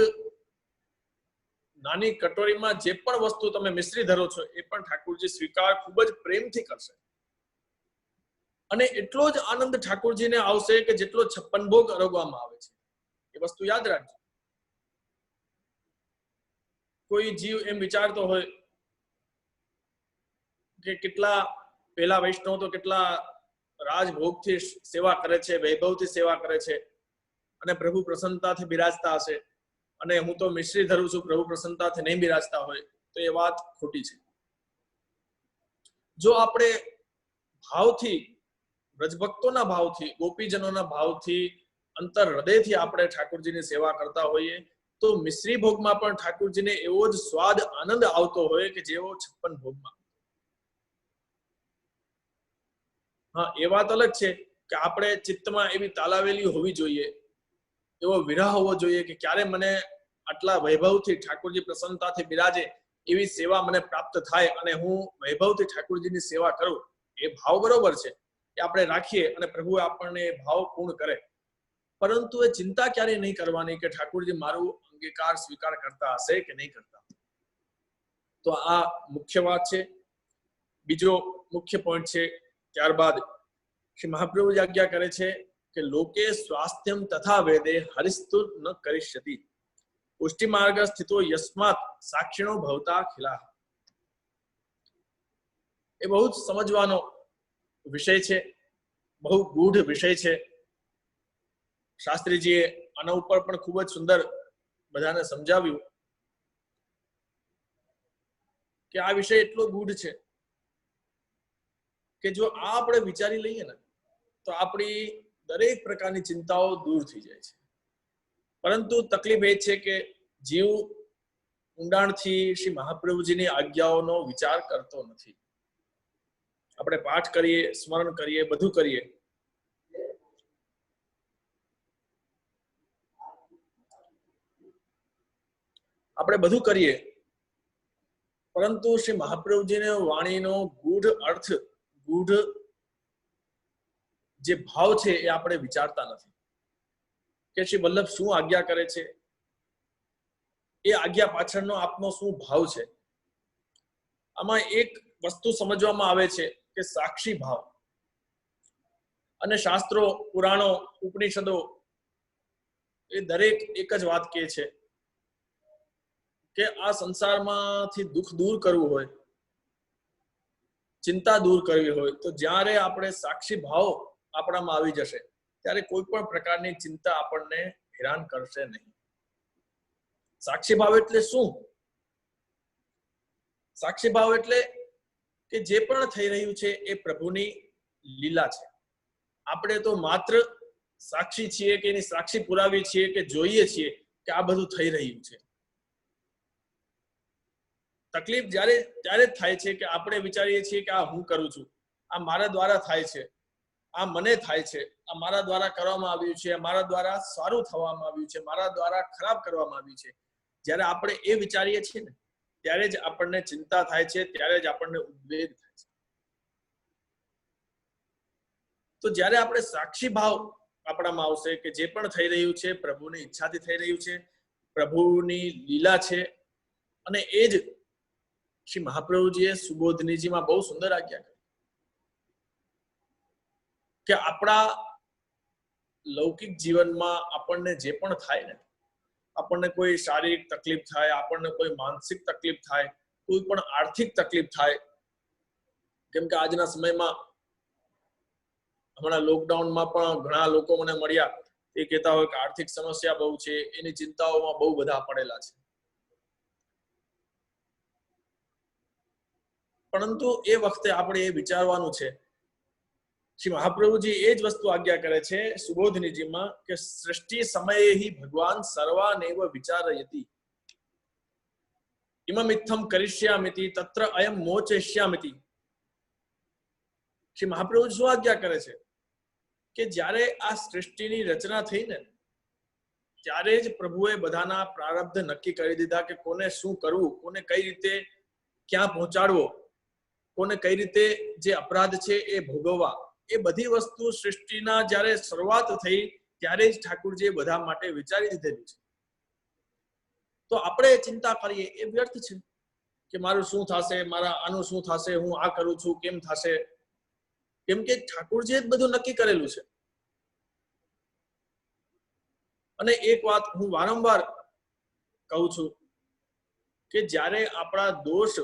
નાની કટોરીમાં જે પણ વસ્તુ તમે મિશ્રી ધરો છો એ પણ ઠાકોરજી સ્વીકાર ખૂબ જ પ્રેમથી કરશે. અને એટલો જ આનંદ ઠાકોરજીને આવશે કે જેટલો 56 ભોગ આરોગવામાં આવે છે. એ વસ્તુ યાદ રાખજો. કોઈ જીવ એમ વિચારતો હોય કે કેટલા પહેલા વૈષ્ણવ તો કેટલા રાજભોગથી સેવા કરે છે, વૈભવથી સેવા કરે છે અને પ્રભુ પ્રસન્નતાથી બિરાજતા હશે, અને હું તો મિશ્રી ધરું છું, પ્રભુ પ્રસન્નતાથી નહીં બિરાજતા હોય, તો એ વાત ખોટી છે. જો આપણે ભાવથી, વ્રજભક્તોના ભાવથી, ગોપીજનોના ભાવથી, અંતર હૃદયથી આપણે ઠાકોરજીની સેવા કરતા હોઈએ તો મિશ્રી ભોગમાં પણ ઠાકોરજીને એવો જ સ્વાદ, આનંદ આવતો હોય કે જેવો 56 ભોગમાં. હા, એ વાત અલગ છે કે આપણે ચિત્તમાં એવી તાલાવેલી હોવી જોઈએ, એવો વિરહ હોવો જોઈએ કે ક્યારે મને આટલા વૈભવથી ઠાકોરજી પ્રસન્નતાથી બિરાજે એવી સેવા મને પ્રાપ્ત થાય અને હું વૈભવથી ઠાકોરજીની સેવા કરું. એ ભાવ બરોબર છે, એ આપણે રાખીએ અને પ્રભુ આપણને ભાવ પૂર્ણ કરે, પરંતુ એ ચિંતા ક્યારેય નહીં કરવાની કે ઠાકોરજી મારું અંગીકાર સ્વીકાર કરતા હશે કે નહીં કરતા. તો આ મુખ્ય વાત છે. બીજો મુખ્ય પોઈન્ટ છે, ત્યારબાદ શ્રી મહાપ્રભુજી આજ્ઞા કરે છે કે લોકે સ્વાસ્થ્યમ તથા વેદે હરિસ્તુર ન કરિષ્યતિ પુષ્ટિ માર્ગ સ્થિતો યસ્માત સાક્ષિણો ભવતા ખિલા. એ બહુ જ સમજવાનો વિષય છે, બહુ ગૂઢ વિષય છે. શાસ્ત્રીજીએ આના ઉપર પણ ખૂબ જ સુંદર બધાને સમજાવ્યું કે આ વિષય એટલો ગૂઢ છે કે જો આ આપણે વિચારી લઈએ ને તો આપણી દરેક પ્રકારની ચિંતાઓ દૂર થઈ જાય છે. પરંતુ તકલીફ એ છે કે જીવ ઊંડાણથી શ્રી મહાપ્રભુજીની આજ્ઞાઓનો વિચાર કરતો નથી. આપણે પાઠ કરીએ, સ્મરણ કરીએ, બધું કરીએ, આપણે બધું કરીએ, પરંતુ શ્રી મહાપ્રભુજીની વાણીનો ગૂઢ અર્થ, ગૂઢ જે ભાવ છે એ આપણે વિચારતા નથી કે શ્રી વલ્લભ શું આજ્ઞા કરે છે, એ આજ્ઞા પાછળનો આપનો શું ભાવ છે. આમાં એક વસ્તુ સમજવામાં આવે છે કે સાક્ષી ભાવ. અને શાસ્ત્રો, પુરાણો, ઉપનિષદો એ દરેક એક જ વાત કહે છે કે આ સંસારમાંથી દુઃખ દૂર કરવું હોય, ચિંતા દૂર કરવી હોય તો જ્યારે આપણે સાક્ષી ભાવ આપણામાં આવી જશે ત્યારે કોઈ પણ પ્રકારની ચિંતા આપણને હેરાન કરશે નહીં. સાક્ષી ભાવ એટલે શું? સાક્ષી ભાવ એટલે કે જે પણ થઈ રહ્યું છે એ પ્રભુની લીલા છે. આપણે તો માત્ર સાક્ષી છીએ કે એની સાક્ષી પુરાવી છીએ કે જોઈએ છીએ કે આ બધું થઈ રહ્યું છે. તકલીફ ત્યારે જ થાય છે કે આપણે વિચારીએ છીએ કે આ હું કરું છું, આ મારા દ્વારા થાય છે, આ મને થાય છે, આ મારા દ્વારા કરવામાં આવ્યું છે, મારા દ્વારા સારું થવામાં આવ્યું છે, મારા દ્વારા ખરાબ કરવામાં આવ્યું છે. જ્યારે આપણે એ વિચારીએ છીએ ને ત્યારે જ આપણને ચિંતા થાય છે, ત્યારે જ આપણને ઉદ્વેગ થાય છે. તો જ્યારે આપણે સાક્ષી ભાવ આપણામાં આવશે કે જે પણ થઈ રહ્યું છે પ્રભુની ઈચ્છાથી થઈ રહ્યું છે, પ્રભુની લીલા છે, અને એ જ શ્રી મહાપ્રભુજીએ સુબોધનીજીમાં બહુ સુંદર આજ્ઞા કરી કે આપણા લૌકિક જીવનમાં આપણને જે પણ થાય ને, આપણને કોઈ શારીરિક તકલીફ થાય, આપણને કોઈ માનસિક તકલીફ થાય, કોઈ પણ આર્થિક તકલીફ થાય, કેમ કે આજના સમયમાં હમણાં લોકડાઉનમાં પણ ઘણા લોકો મને મળ્યા, એ કહેતા હોય કે આર્થિક સમસ્યા બહુ છે, એની ચિંતાઓમાં બહુ બધા પડેલા છે. પરંતુ એ વખતે આપણે એ વિચારવાનું છે, શ્રી મહાપ્રભુજી એ જ વસ્તુ આજ્ઞા કરે છે સુબોધનીજીમાં કે સૃષ્ટિ સમયે હિ ભગવાન સર્વાનેવ વિચારયતિ ઇમમિત્થમ કરિષ્યામિતિ તત્ર અયમ મોચયિષ્યામિતિ. શ્રી મહાપ્રભુજી શું આજ્ઞા કરે છે કે જ્યારે આ સૃષ્ટિની રચના થઈ ને ત્યારે જ પ્રભુએ બધાના પ્રારબ્ધ નક્કી કરી દીધા કે કોને શું કરવું, કોને કઈ રીતે ક્યાં પહોંચાડવો, કોને કઈ રીતે જે અપરાધ છે એ ભોગવવા. એ બધી વસ્તુ સૃષ્ટિના જ્યારે શરૂઆત થઈ ત્યારે જ ઠાકુરજીએ બધા માટે વિચારી દીધેલું છે. તો આપણે ચિંતા કરીએ એ વ્યર્થ છે કે મારું શું થશે, મારા આનું શું થશે, હું આ કરું છું કેમ થશે, કેમ કે ઠાકુરજીએ જ બધું નક્કી કરેલું છે. અને એક વાત હું વારંવાર કહું છું કે જ્યારે આપણા દોષ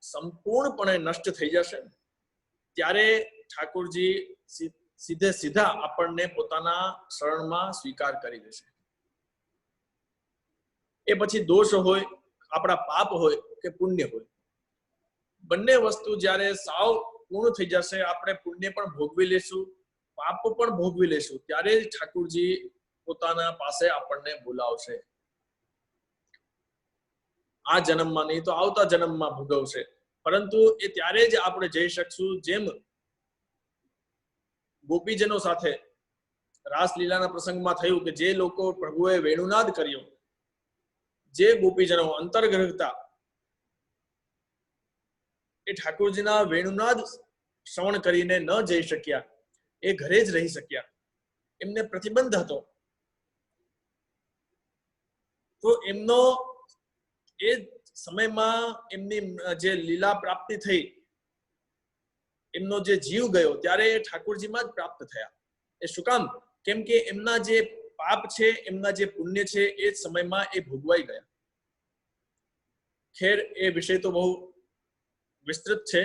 સંપૂર્ણપણે નષ્ટ થઈ જશે ત્યારે ઠાકોરજી સીધા આપણને પોતાના શરણમાં સ્વીકાર કરી લેશે. એ પછી દોષ હોય, આપણા પાપ હોય કે પુણ્ય હોય, બંને વસ્તુ જ્યારે સાવ પૂર્ણ થઈ જશે, આપણે પુણ્ય પણ ભોગવી લેશું, પાપ પણ ભોગવી લેશું, ત્યારે જ ઠાકોરજી પોતાના પાસે આપણને બોલાવશે. આ જન્મમાં નહીં તો આવતા જન્મમાં ભોગવશે, પરંતુ એ ત્યારે જ આપણે જઈ શકશું જેમ ગોપીજનો સાથે રાસલીલાના પ્રસંગમાં થયું કે જે લોકો પ્રભુએ વેણુનાદ કર્યો, જે ગોપીજનો અંતર્ગ્રહતા એ ઠાકોરજીના વેણુનાદ શ્રવણ કરીને ન જઈ શક્યા, એ ઘરે જ રહી શક્યા, એમને પ્રતિબંધ હતો. તો એમનો એ સમયમાં એમની જે લીલા પ્રાપ્તિ થઈ, એમનો જે જીવ ગયો ત્યારે એ ઠાકોરજીમાં જ પ્રાપ્ત થયા. એ શું કામ? કેમ કે એમના જે પાપ છે, એમના જે પુણ્ય છે, એ જ સમયમાં એ ભોગવાઈ ગયા. ખેર, એ વિષય તો બહુ વિસ્તૃત છે,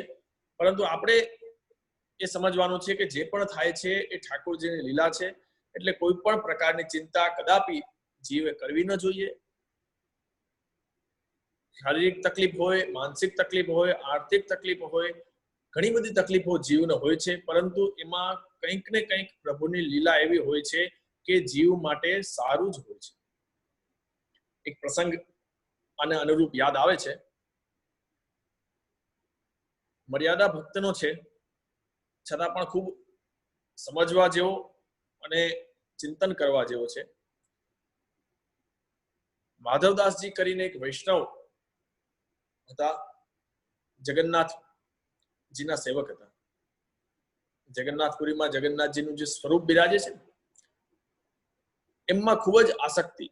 પરંતુ આપણે એ સમજવાનું છે કે જે પણ થાય છે એ ઠાકોરજીની લીલા છે. એટલે કોઈ પણ પ્રકારની ચિંતા કદાપી જીવે કરવી ન જોઈએ. શારીરિક તકલીફ હોય, માનસિક તકલીફ હોય, આર્થિક તકલીફ હોય, ઘણી બધી તકલીફો જીવને હોય છે, પરંતુ એમાં કંઈક ને કંઈક પ્રભુની લીલા એવી હોય છે કે જીવ માટે સારું જ હોય છે. એક પ્રસંગ આને અનુરૂપ યાદ આવે છે. મર્યાદા ભક્તનો છે, છતાં પણ ખૂબ સમજવા જેવો અને ચિંતન કરવા જેવો છે. માધવદાસજી કરીને એક વૈષ્ણવ હતા, જગન્નાથજીના સેવક હતા. જગન્નાથપુરીમાં જગન્નાથજીનું જે સ્વરૂપ બિરાજે છે, એમાં ખૂબ જ આસક્તિ.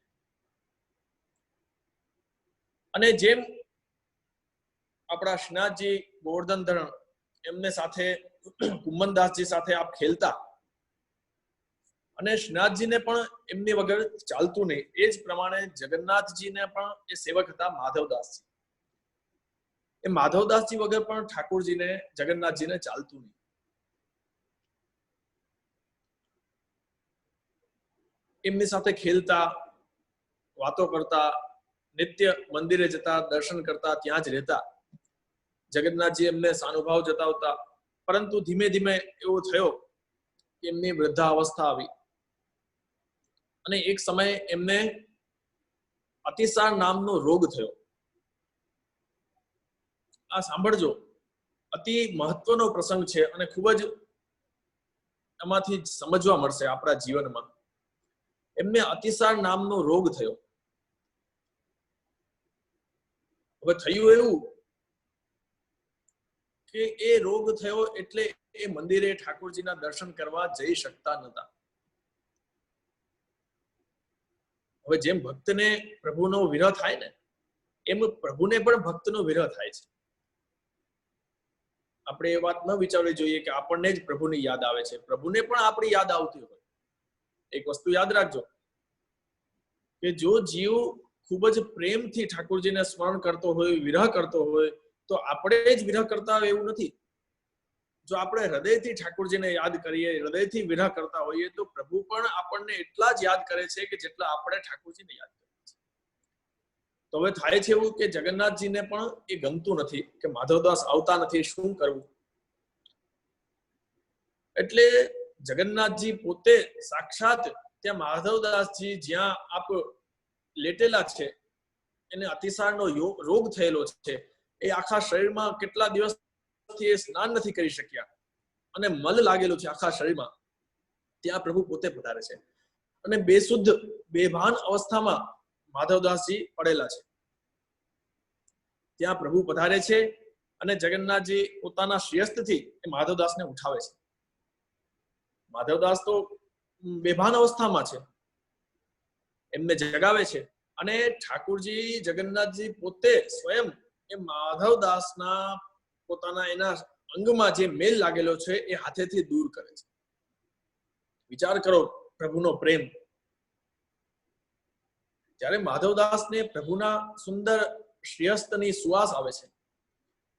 અને જેમ આપણા શ્રીનાથજી ગોવર્ધન ધરણ એમને સાથે કુંમનદાસજી સાથે આપ ખેલતા, અને શ્રીનાથજીને પણ એમની વગર ચાલતું નહીં, એ જ પ્રમાણે જગન્નાથજીને પણ એ સેવક હતા માધવદાસજી. એ માધવદાસજી વગર પણ ઠાકોરજીને, જગન્નાથજીને ચાલતું નહીં. એમની સાથે ખેલતા, વાતો કરતા, નિત્ય મંદિરે જતા, દર્શન કરતા, ત્યાં જ રહેતા. જગન્નાથજી એમને સાનુભાવ જતાવતા, પરંતુ ધીમે ધીમે એવો થયો કે એમની વૃદ્ધાવસ્થા આવી, અને એક સમયે એમને અતિસાર નામનો રોગ થયો. આ સાંભળજો, અતિ મહત્વનો પ્રસંગ છે અને ખૂબ જ એમાંથી સમજવા મળશે આપણા જીવનમાં. એમને અતિસાર નામનો રોગ થયો. હવે થયું એવું કે એ રોગ થયો એટલે એ મંદિરે ઠાકોરજીના દર્શન કરવા જઈ શકતા નતા. હવે જેમ ભક્તને પ્રભુનો વિરહ થાય ને, એમ પ્રભુને પણ ભક્તનો વિરહ થાય છે. આપણે એ વાત ન વિચારવી જોઈએ કે આપણને જ પ્રભુની યાદ આવે છે. પ્રભુને પણ આપણી યાદ આવતી હોય. એક વસ્તુ યાદ રાખજો કે જો જીવ ખૂબ જ પ્રેમથી ઠાકોરજીને સ્મરણ કરતો હોય, વિરહ કરતો હોય, તો આપણે જ વિરહ કરતા હોય એવું નથી. જો આપણે હૃદયથી ઠાકોરજીને યાદ કરીએ, હૃદયથી વિરહ કરતા હોઈએ, તો પ્રભુ પણ આપણને એટલા જ યાદ કરે છે કે જેટલા આપણે ઠાકોરજીને યાદ કરીએ છીએ. તો હવે થાય છે એવું કે જગન્નાથજીને પણ એ ગમતું નથી કે માધવદાસ આવતા નથી, શું કરવું? એટલે જગન્નાથજી પોતે સાક્ષાત ત્યાં માધવદાસજી જ્યાં આપ લેટેલા છે, એને અતિસારનો રોગ થયેલો છે, એ આખા શરીરમાં કેટલા દિવસથી એ સ્નાન નથી કરી શક્યા અને મલ લાગેલું છે આખા શરીરમાં, ત્યાં પ્રભુ પોતે પધારે છે. અને બેશુદ્ધ, બેભાન અવસ્થામાં માધવદાસજી પડેલા છે. ત્યાં પ્રભુ પધારે છે અને જગન્નાથજી પોતાના શ્રેયસ્તથી એ માધવદાસને ઉઠાવે છે. માધવદાસ તો બેભાન અવસ્થામાં છે, એમને જગાવે છે, અને ઠાકોરજી જગન્નાથજી પોતે સ્વયં એ માધવદાસના પોતાના એના અંગમાં જે મેલ લાગેલો છે એ હાથેથી દૂર કરે છે. વિચાર કરો પ્રભુનો પ્રેમ. જ્યારે માધવદાસને પ્રભુના સુંદર શ્રેયસ્તની સુવાસ આવે છે,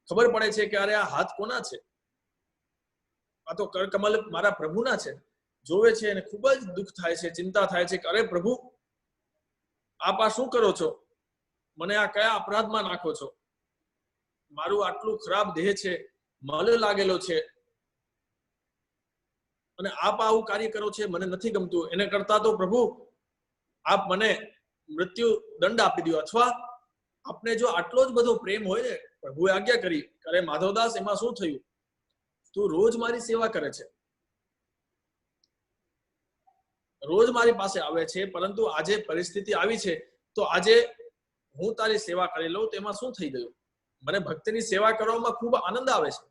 ખબર પડે છે કે અરે આ હાથ કોના છે? આ તો કરકમલ મારા પ્રભુના છે. જોવે છે અને ખૂબ જ દુઃખ થાય છે, ચિંતા થાય છે કે અરે પ્રભુ, આપ આ શું કરો છો? મને આ કયા અપરાધમાં નાખો છો? મારું આટલું ખરાબ દેહ છે, મલ લાગેલો છે, અને આપ આવું કાર્ય કરો છે, મને નથી ગમતું. એને કરતા તો પ્રભુ આપ મને મૃત્યુ દંડ આપી દો, અથવા આપને જો આટલો જ બધો પ્રેમ હોય ને, પ્રભુએ આજ્ઞા કરી, અરે માધવદાસ, એમાં શું થયું? તું રોજ મારી સેવા કરે છે, રોજ મારી પાસે આવે છે, પરંતુ આજે પરિસ્થિતિ આવી છે, તો આજે હું તારી સેવા કરી લઉં, તેમાં શું થઈ ગયું? મને ભક્તની સેવા કરવામાં ખૂબ આનંદ આવે છે.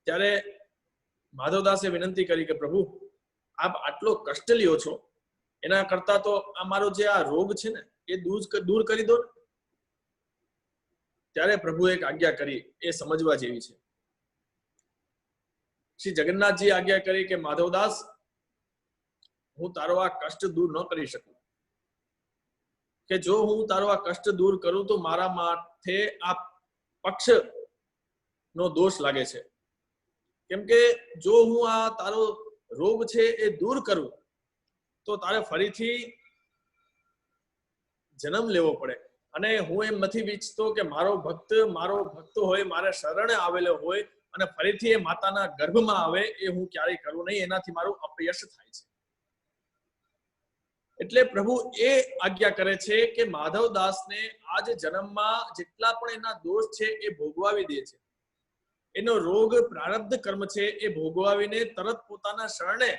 ત્યારે માધવદાસે વિનંતી કરી કે પ્રભુ આપ આટલો કષ્ટ લ્યો છો, એના કરતા તો આ મારો જે આ રોગ છે ને એ દૂર કરી દો. ત્યારે પ્રભુએ એક આજ્ઞા કરી, એ સમજવા જેવી છે. શ્રી જગન્નાથજી આજ્ઞા કરી કે માધવદાસ, હું તારો આ કષ્ટ દૂર ન કરી શકું, કે જો હું તારો આ કષ્ટ દૂર કરું તો મારા માથે આ પક્ષ નો દોષ લાગે છે. કેમ કે જો હું આ તારો રોગ છે એ દૂર કરું તો તારે ફરીથી જન્મ લેવો પડે, અને હું એમ નથી ઈચ્છતો કે મારો ભક્ત હોય, મારે શરણે આવેલો હોય અને ફરીથી એ માતાના ગર્ભમાં આવે, એ હું ક્યારેય કરું નહીં, એનાથી મારું અપયશ થાય છે. એટલે પ્રભુ એ આજ્ઞા કરે છે કે માધવદાસને આજ જન્મમાં જેટલા પણ એના દોષ છે એ ભોગવાવી દે છે. એનો રોગ પ્રારબ્ધ કર્મ છે એ ભોગવાવીને તરત પોતાના શરણે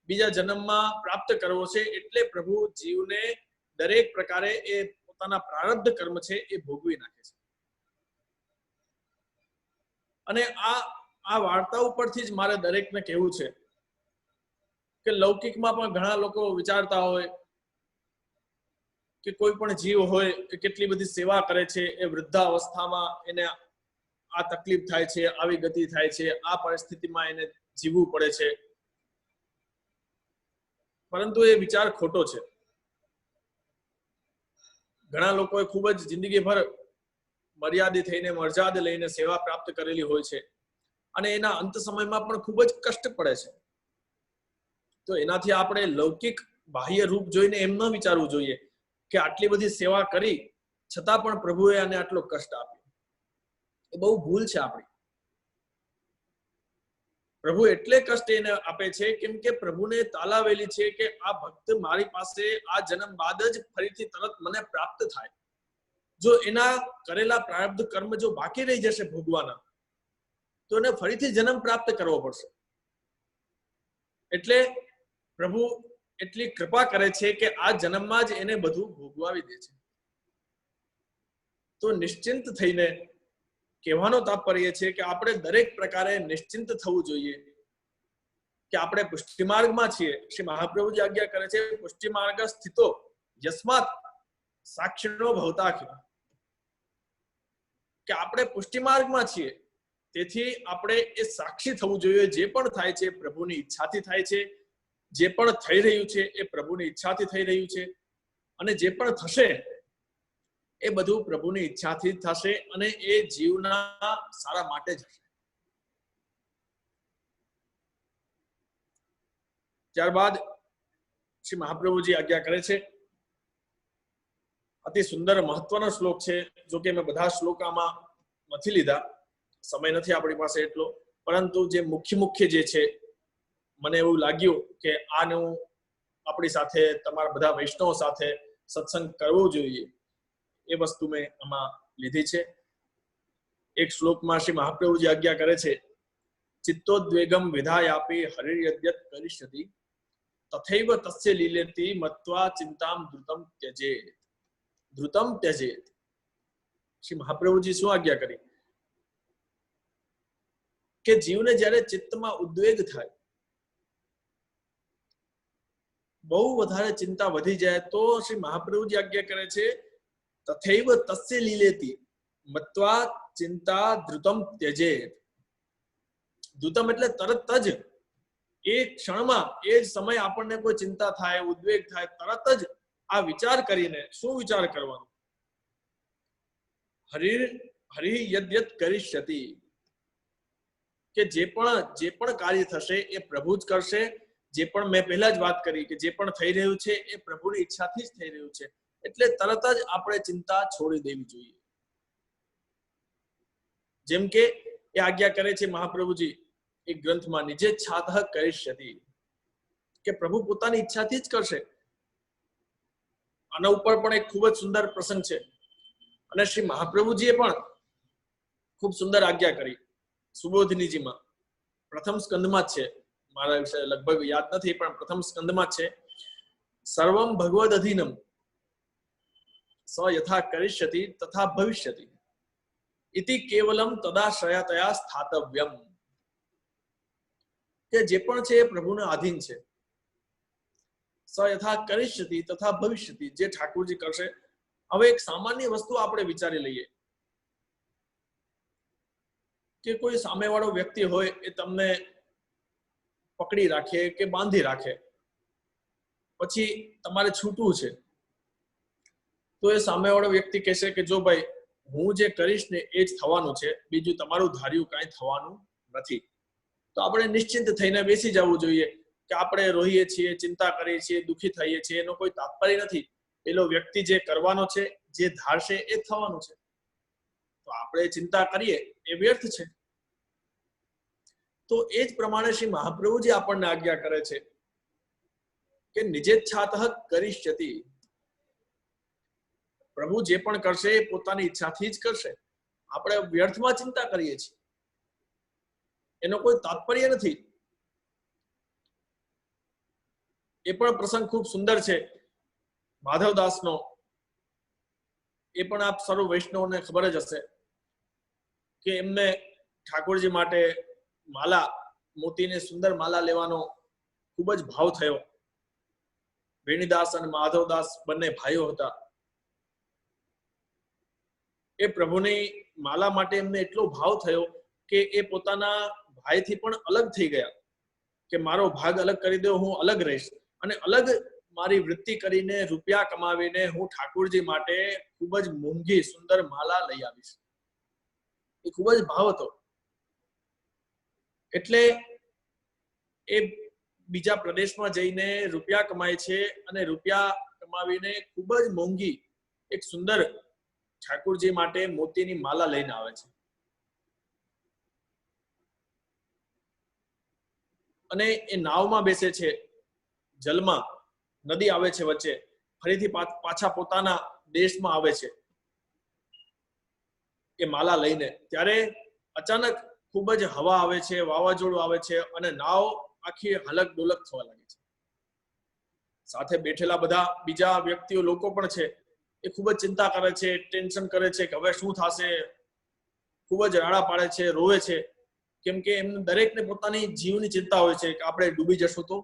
બીજા જન્મમાં પ્રાપ્ત કરવો છે. એટલે પ્રભુ જીવને દરેક પ્રકારે એ પોતાના પ્રારબ્ધ કર્મ છે એ ભોગવી નાખે છે. અને આ વાર્તા ઉપરથી જ મારે દરેકને કહેવું છે કે લૌકિકમાં પણ ઘણા લોકો વિચારતા હોય કે કોઈ પણ જીવ હોય કે કેટલી બધી સેવા કરે છે, એ વૃદ્ધાવસ્થામાં એને આ તકલીફ થાય છે, આવી ગતિ થાય છે, આ પરિસ્થિતિમાં એને જીવવું પડે છે. પરંતુ એ વિચાર ખોટો છે. ઘણા લોકોએ ખૂબ જ જિંદગીભર મર્યાદિત થઈને મર્યાદ લઈને સેવા પ્રાપ્ત કરેલી હોય છે, અને એના અંત સમયમાં પણ ખૂબ જ કષ્ટ પડે છે. તો એનાથી આપણે લૌકિક બાહ્ય રૂપ જોઈને એમ ન વિચારવું જોઈએ કે આટલી બધી સેવા કરી છતાં પણ પ્રભુએ આને આટલો કષ્ટ આપ્યો. એ બહુ ભૂલ છે આપણી. પ્રભુ એટલે કષ્ટ એને આપે છે કેમ કે પ્રભુને તાલાવેલી છે કે આ ભક્ત મારી પાસે આ જન્મ બાદ જ ફરીથી તરત મને પ્રાપ્ત થાય. જો એના કરેલા પ્રારબ્ધ કર્મ જો બાકી રહી જશે ભોગવાના, તો એને ફરીથી જન્મ પ્રાપ્ત કરવો પડશે. એટલે પ્રભુ એટલી કૃપા કરે છે કે આ જન્મમાં જ એને બધું ભોગવાવી દે છે. તો નિશ્ચિંત થઈને કહેવાનો તાત્પર્ય છે કે આપણે દરેક પ્રકારે નિશ્ચિંત થવું જોઈએ કે આપણે પુષ્ટિ માર્ગમાં છીએ. શ્રી મહાપ્રભુજી આજ્ઞા કરે છે, પુષ્ટિ માર્ગ સ્થિતો યસ્માત સાક્ષીનો ભવતાખ્ય, કે આપણે પુષ્ટિ માર્ગમાં છીએ, તેથી આપણે એ સાક્ષી થવું જોઈએ. જે પણ થાય છે પ્રભુની ઈચ્છાથી થાય છે, જે પણ થઈ રહ્યું છે એ પ્રભુની ઈચ્છાથી થઈ રહ્યું છે, અને જે પણ થશે એ બધું પ્રભુની ઈચ્છાથી થશે, અને એ જીવના સારા માટે જ હશે. ત્યારબાદ શ્રી મહાપ્રભુજી આજ્ઞા કરે છે, અતિ સુંદર મહત્વનો શ્લોક છે. જો કે મેં બધા શ્લોક આમાં નથી લીધા, સમય નથી આપણી પાસે એટલો, પરંતુ જે મુખ્ય જે છે મને એવું લાગ્યું કે આનું આપણી સાથે, તમારા બધા વૈષ્ણવો સાથે સત્સંગ કરવો જોઈએ, એ વસ્તુ મેં આમાં લીધી છે. એક શ્લોકમાં શ્રી મહાપ્રભુજી આજ્ઞા કરે છે, ચિત્તોદ્વેગમ વિધાયાપી હરિર્યદ્યત કરિષ્યતિ તથૈવ તસ્ય લીલેતિ મત્વા ચિંતામ ધૃતમ ત્યજેત. ધૃતમ ત્યજેત. શ્રી મહાપ્રભુજી શું આજ્ઞા કરી કે જીવને જ્યારે ચિત્તમાં ઉદ્વેગ થાય, બહુ વધારે ચિંતા વધી જાય, તો શ્રી મહાપ્રભુજી આજ્ઞા કરે છે, તથૈવ તસ્ય લીલેતિ મત્વા ચિંતા ધૃતમ ત્યજેત. ધૃતમ એટલે તરત જ, એ ક્ષણમાં, એ જ સમય આપણને કોઈ ચિંતા થાય, ઉદ્વેગ થાય, તરત જ આ વિચાર કરીને, શું વિચાર કરવાનો? હરિ યદ્યત કરિષ્યતિ, કે જે પણ કાર્ય થશે એ પ્રભુ જ કરશે. જે પણ મેં પહેલા જ વાત કરી કે જે પણ થઈ રહ્યું છે એ પ્રભુની ઈચ્છાથી જ થઈ રહ્યું છે. એટલે તરત જ આપણે ચિંતા છોડી દેવી જોઈએ. જેમ કે એ આજ્ઞા કરે છે મહાપ્રભુજી એક ગ્રંથમાં, નિજે છાતઃ કરિષ્યતિ, કે પ્રભુ પોતાની ઈચ્છાથી જ કરશે. આના ઉપર પણ એક ખૂબ જ સુંદર પ્રસંગ છે, અને શ્રી મહાપ્રભુજીએ પણ ખૂબ સુંદર આજ્ઞા કરી સુબોધિનીજીમાં, પ્રથમ સ્કંદમાં જ છે, મારા વિશે લગભગ યાદ નથી પણ પ્રથમ સ્કંદમાં જ છે. સર્વમ ભગવદ અધીનમ સ યથા કરિષ્યતિ તથા ભવિષ્યતિ ઇતિ કેવલમ તદાશ્રયતયા સ્થાતવ્યમ. કે જે પણ છે એ પ્રભુને આધીન છે. સ યથા કરિષ્યતિ તથા ભવિષ્યતિ, જે ઠાકોરજી કરશે. હવે એક સામાન્ય વસ્તુ આપણે વિચારી લઈએ કે કોઈ સામેવાળો વ્યક્તિ હોય એ તમને પકડી રાખે કે બાંધી રાખે, પછી તમારે છૂટવું છે, તો એ સામેવાળો વ્યક્તિ કહેશે કે જો ભાઈ હું જે કરીશ ને એ જ થવાનું છે, બીજું તમારું ધાર્યું કાંઈ થવાનું નથી. તો આપણે નિશ્ચિંત થઈને બેસી જવું જોઈએ કે આપણે રોહીએ છીએ, ચિંતા કરીએ છીએ, દુઃખી થઈએ છીએ, એનો કોઈ તાત્પર્ય નથી. પેલો વ્યક્તિ જે કરવાનો છે, જે ધારશે એ જ થવાનું છે. તો આપણે ચિંતા કરીએ એ વ્યર્થ છે. તો એ જ પ્રમાણે શ્રી મહાપ્રભુજી આપણને આજ્ઞા કરે છે કે નિજેચ્છાતઃ કરિષ્યતિ. પ્રભુ જે પણ કરશે એ પોતાની ઈચ્છાથી જ કરશે. આપણે વ્યર્થમાં ચિંતા કરીએ છીએ, એનો કોઈ તાત્પર્ય નથી. એ પણ પ્રસંગ ખૂબ સુંદર છે માધવદાસનો. એ પણ આપ સર્વ વૈષ્ણવને ખબર જ હશે કે એમને ઠાકોરજી માટે માલા, મોતીની સુંદર માલા લેવાનો ખૂબ જ ભાવ થયો. વેણીદાસ અને માધવદાસ બંને ભાઈઓ હતા. એ પ્રભુની માલા માટે એમને એટલો ભાવ થયો કે એ પોતાના ભાઈથી પણ અલગ થઈ ગયા કે મારો ભાગ અલગ કરી દો, હું અલગ રહીશ અને અલગ મારી વૃત્તિ કરીને રૂપિયા કમાવીને હું ઠાકોરજી માટે ખૂબ જ મોંઘી સુંદર માલા લઈ આવીશ. એ ખૂબ જ ભાવ હતો. એટલે એ બીજા પ્રદેશમાં જઈને રૂપિયા કમાય છે અને રૂપિયા કમાવીને ખૂબ જ મોંઘી એક સુંદર ઠાકોરજી માટે મોતીની માલા લઈને આવે છે. અને એ નાવમાં બેસે છે, જલમાં નદી આવે છે વચ્ચે, ફરીથી પાછા પોતાના દેશમાં આવે છે એ માલા લઈને. ત્યારે અચાનક ખૂબ જ હવા આવે છે, વાવાઝોડું આવે છે અને નાવ આખી હલક ડોલક થવા લાગે છે. સાથે બેઠેલા બધા બીજા વ્યક્તિઓ, લોકો પણ છે, એ ખૂબ જ ચિંતા કરે છે, ટેન્શન કરે છે કે હવે શું થશે. ખૂબ જ રાડા પાડે છે, રોવે છે, કેમ કે એમને દરેકને પોતાની જીવની ચિંતા હોય છે કે આપણે ડૂબી જશું તો.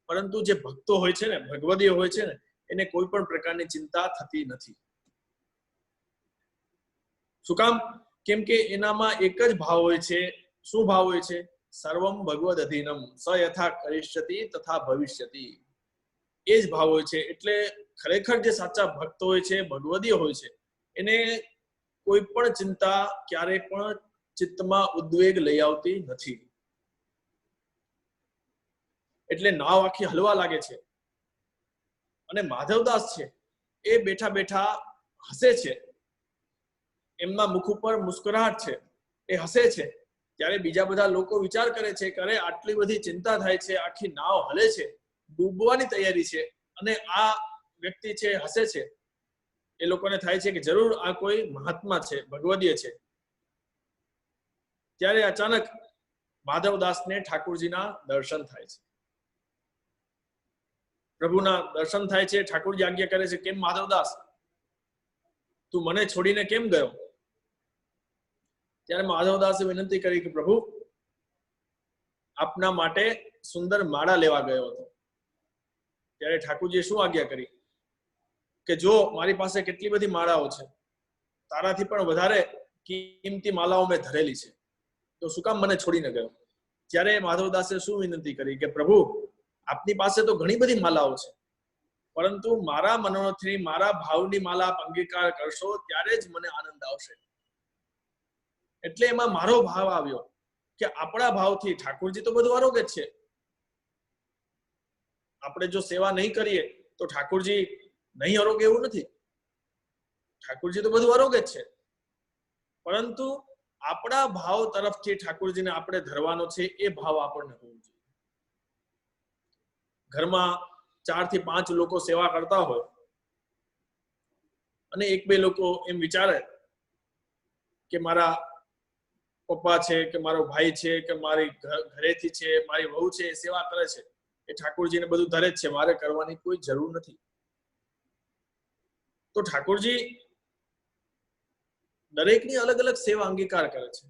પરંતુ જે ભક્તો હોય છે ને, ભગવદીય હોય છે ને, એને કોઈ પણ પ્રકારની ચિંતા થતી નથી. શું કામ? કેમ કે એનામાં એક જ ભાવ હોય છે. શું ભાવ હોય છે? સર્વમ ભગવદ અધીનમ, સ યથા કરિષ્યતિ તથા ભવિષ્યતિ. એ જ ભાવ હોય છે. એટલે ખરેખર જે સાચા ભક્ત હોય છે, ભગવદીય હોય છે, એને કોઈ પણ ચિંતા ક્યારેય પણ ચિત્તમાં ઉદ્વેગ લઈ આવતી નથી. એટલે નાવ આખી હલવા લાગે છે. અને માધવદાસ છે એ બેઠા બેઠા હસે છે, એમના મુખ ઉપર મુસ્કરાહટ છે, એ હસે છે. ત્યારે બીજા બધા લોકો વિચાર કરે છે કે અરે આટલી બધી ચિંતા થાય છે, આખી નાવ હલે છે, ડૂબવાની તૈયારી છે, અને આ વ્યક્તિ છે હસે છે. એ લોકોને થાય છે કે જરૂર આ કોઈ મહાત્મા છે, ભગવદીય છે. ત્યારે અચાનક માધવદાસને ઠાકોરજીના દર્શન થાય છે. પ્રભુના દર્શન થાય છે. ઠાકોરજી આજ્ઞા કરે છે, કેમ માધવદાસ, તું મને છોડીને કેમ ગયો? ત્યારે માધવદાસે વિનંતી કરી કે પ્રભુ, આપના માટે સુંદર માળા લેવા ગયો હતો. ત્યારે ઠાકોરજીએ શું આજ્ઞા કરી કે જો મારી પાસે કેટલી બધી માળાઓ છે, તારાથી પણ વધારે કિંમતી માળાઓ મેં ધરેલી છે, તો શું કામ મને છોડીને ગયો? ત્યારે માધવદાસે શું વિનંતી કરી કે પ્રભુ, આપની પાસે તો ઘણી બધી માલાઓ છે, પરંતુ મારા મનોરથની, મારા ભાવની માલા આપ અંગીકાર કરશો ત્યારે જ મને આનંદ આવશે. એટલે એમાં મારો ભાવ આવ્યો કે આપણા ભાવથી ઠાકોરજી તો બધું આરોગ્ય છે. આપણે જો સેવા નહીં કરીએ તો ઠાકોરજી નહીં આરોગ્ય એવું નથી. ઠાકોરજી તો બધું આરોગ્ય છે, પરંતુ આપણા ભાવ તરફથી ઠાકોરજીને આપણે ધરવાનો છે, એ ભાવ આપણને હોવો જોઈએ. ઘરમાં 4 થી 5 લોકો સેવા કરતા હોય અને 1-2 લોકો એમ વિચારે કે મારા પપ્પા છે કે મારો ભાઈ છે કે મારી ઘરેથી છે, મારી વહુ છે, એ સેવા કરે છે, એ ઠાકોરજીને બધું ધરે જ છે, મારે કરવાની કોઈ જરૂર નથી. તો ઠાકોરજી દરેકની અલગ અલગ સેવા અંગીકાર કરે છે.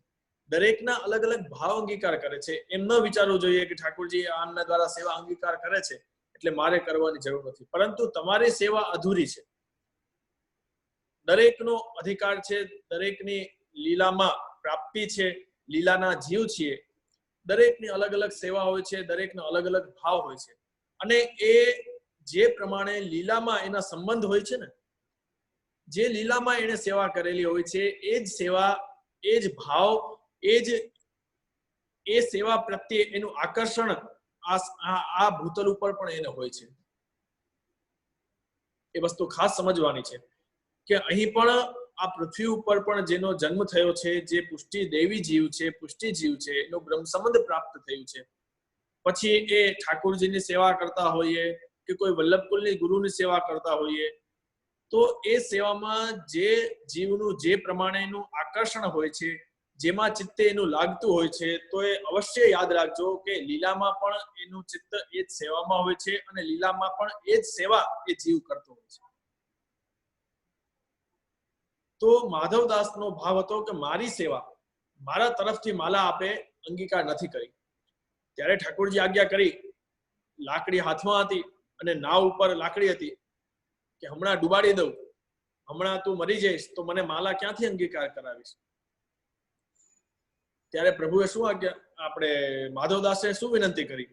દરેકના અલગ અલગ ભાવ અંગીકાર કરે છે. એમ ન વિચારવું જોઈએ કે ઠાકોરજી આમના દ્વારા સેવા અંગીકાર કરે છે એટલે મારે કરવાની જરૂર નથી, પરંતુ તમારી સેવા અધૂરી છે. દરેકનો અધિકાર છે, દરેકની લીલામાં પ્રાપ્તિ છે, લીલાના જીવ છીએ. દરેકની અલગ અલગ સેવા હોય છે, દરેકનો અલગ અલગ ભાવ હોય છે, અને એ જે પ્રમાણે લીલામાં એના સંબંધ હોય છે ને, જે લીલામાં એને સેવા કરેલી હોય છે, એ જ સેવા, એ જ ભાવ, એ સેવા પ્રત્યે એનું આકર્ષણ આ ભૂતલ ઉપર પણ એને હોય છે. એ વસ્તુ ખાસ સમજવાની છે કે અહીં પણ આ પૃથ્વી ઉપર પણ જેનો જન્મ થયો છે, જે પુષ્ટિ દેવી જીવ છે, પુષ્ટિ જીવ છે, એનો બ્રહ્મ સંબંધ પ્રાપ્ત થયું છે. પછી એ ઠાકોરજીની સેવા કરતા હોઈએ કે કોઈ વલ્લભકુલની ગુરુની સેવા કરતા હોઈએ, તો એ સેવામાં જે જીવનું જે પ્રમાણેનું આકર્ષણ હોય છે, જેમાં ચિત્તે એનું લાગતું હોય છે, તો એ અવશ્ય યાદ રાખજો કે લીલામાં પણ એનું ચિત્ત એ જ સેવામાં હોય છે, અને લીલામાં પણ એ જ સેવા એ જીવ કરતો હોય છે. તો માધવદાસનો ભાવ હતો કે મારી સેવા, મારા તરફથી માલા આપે અંગીકાર નથી કરી. ત્યારે ઠાકોરજી આજ્ઞા કરી, લાકડી હાથમાં હતી અને નાવ ઉપર લાકડી હતી કે હમણાં ડુબાડી દઉં, હમણાં તું મરી જઈશ તો મને માલા ક્યાંથી અંગીકાર કરાવીશ. ત્યારે પ્રભુએ શું આજ્ઞા, આપણે માધવદાસે શું વિનંતી કરી?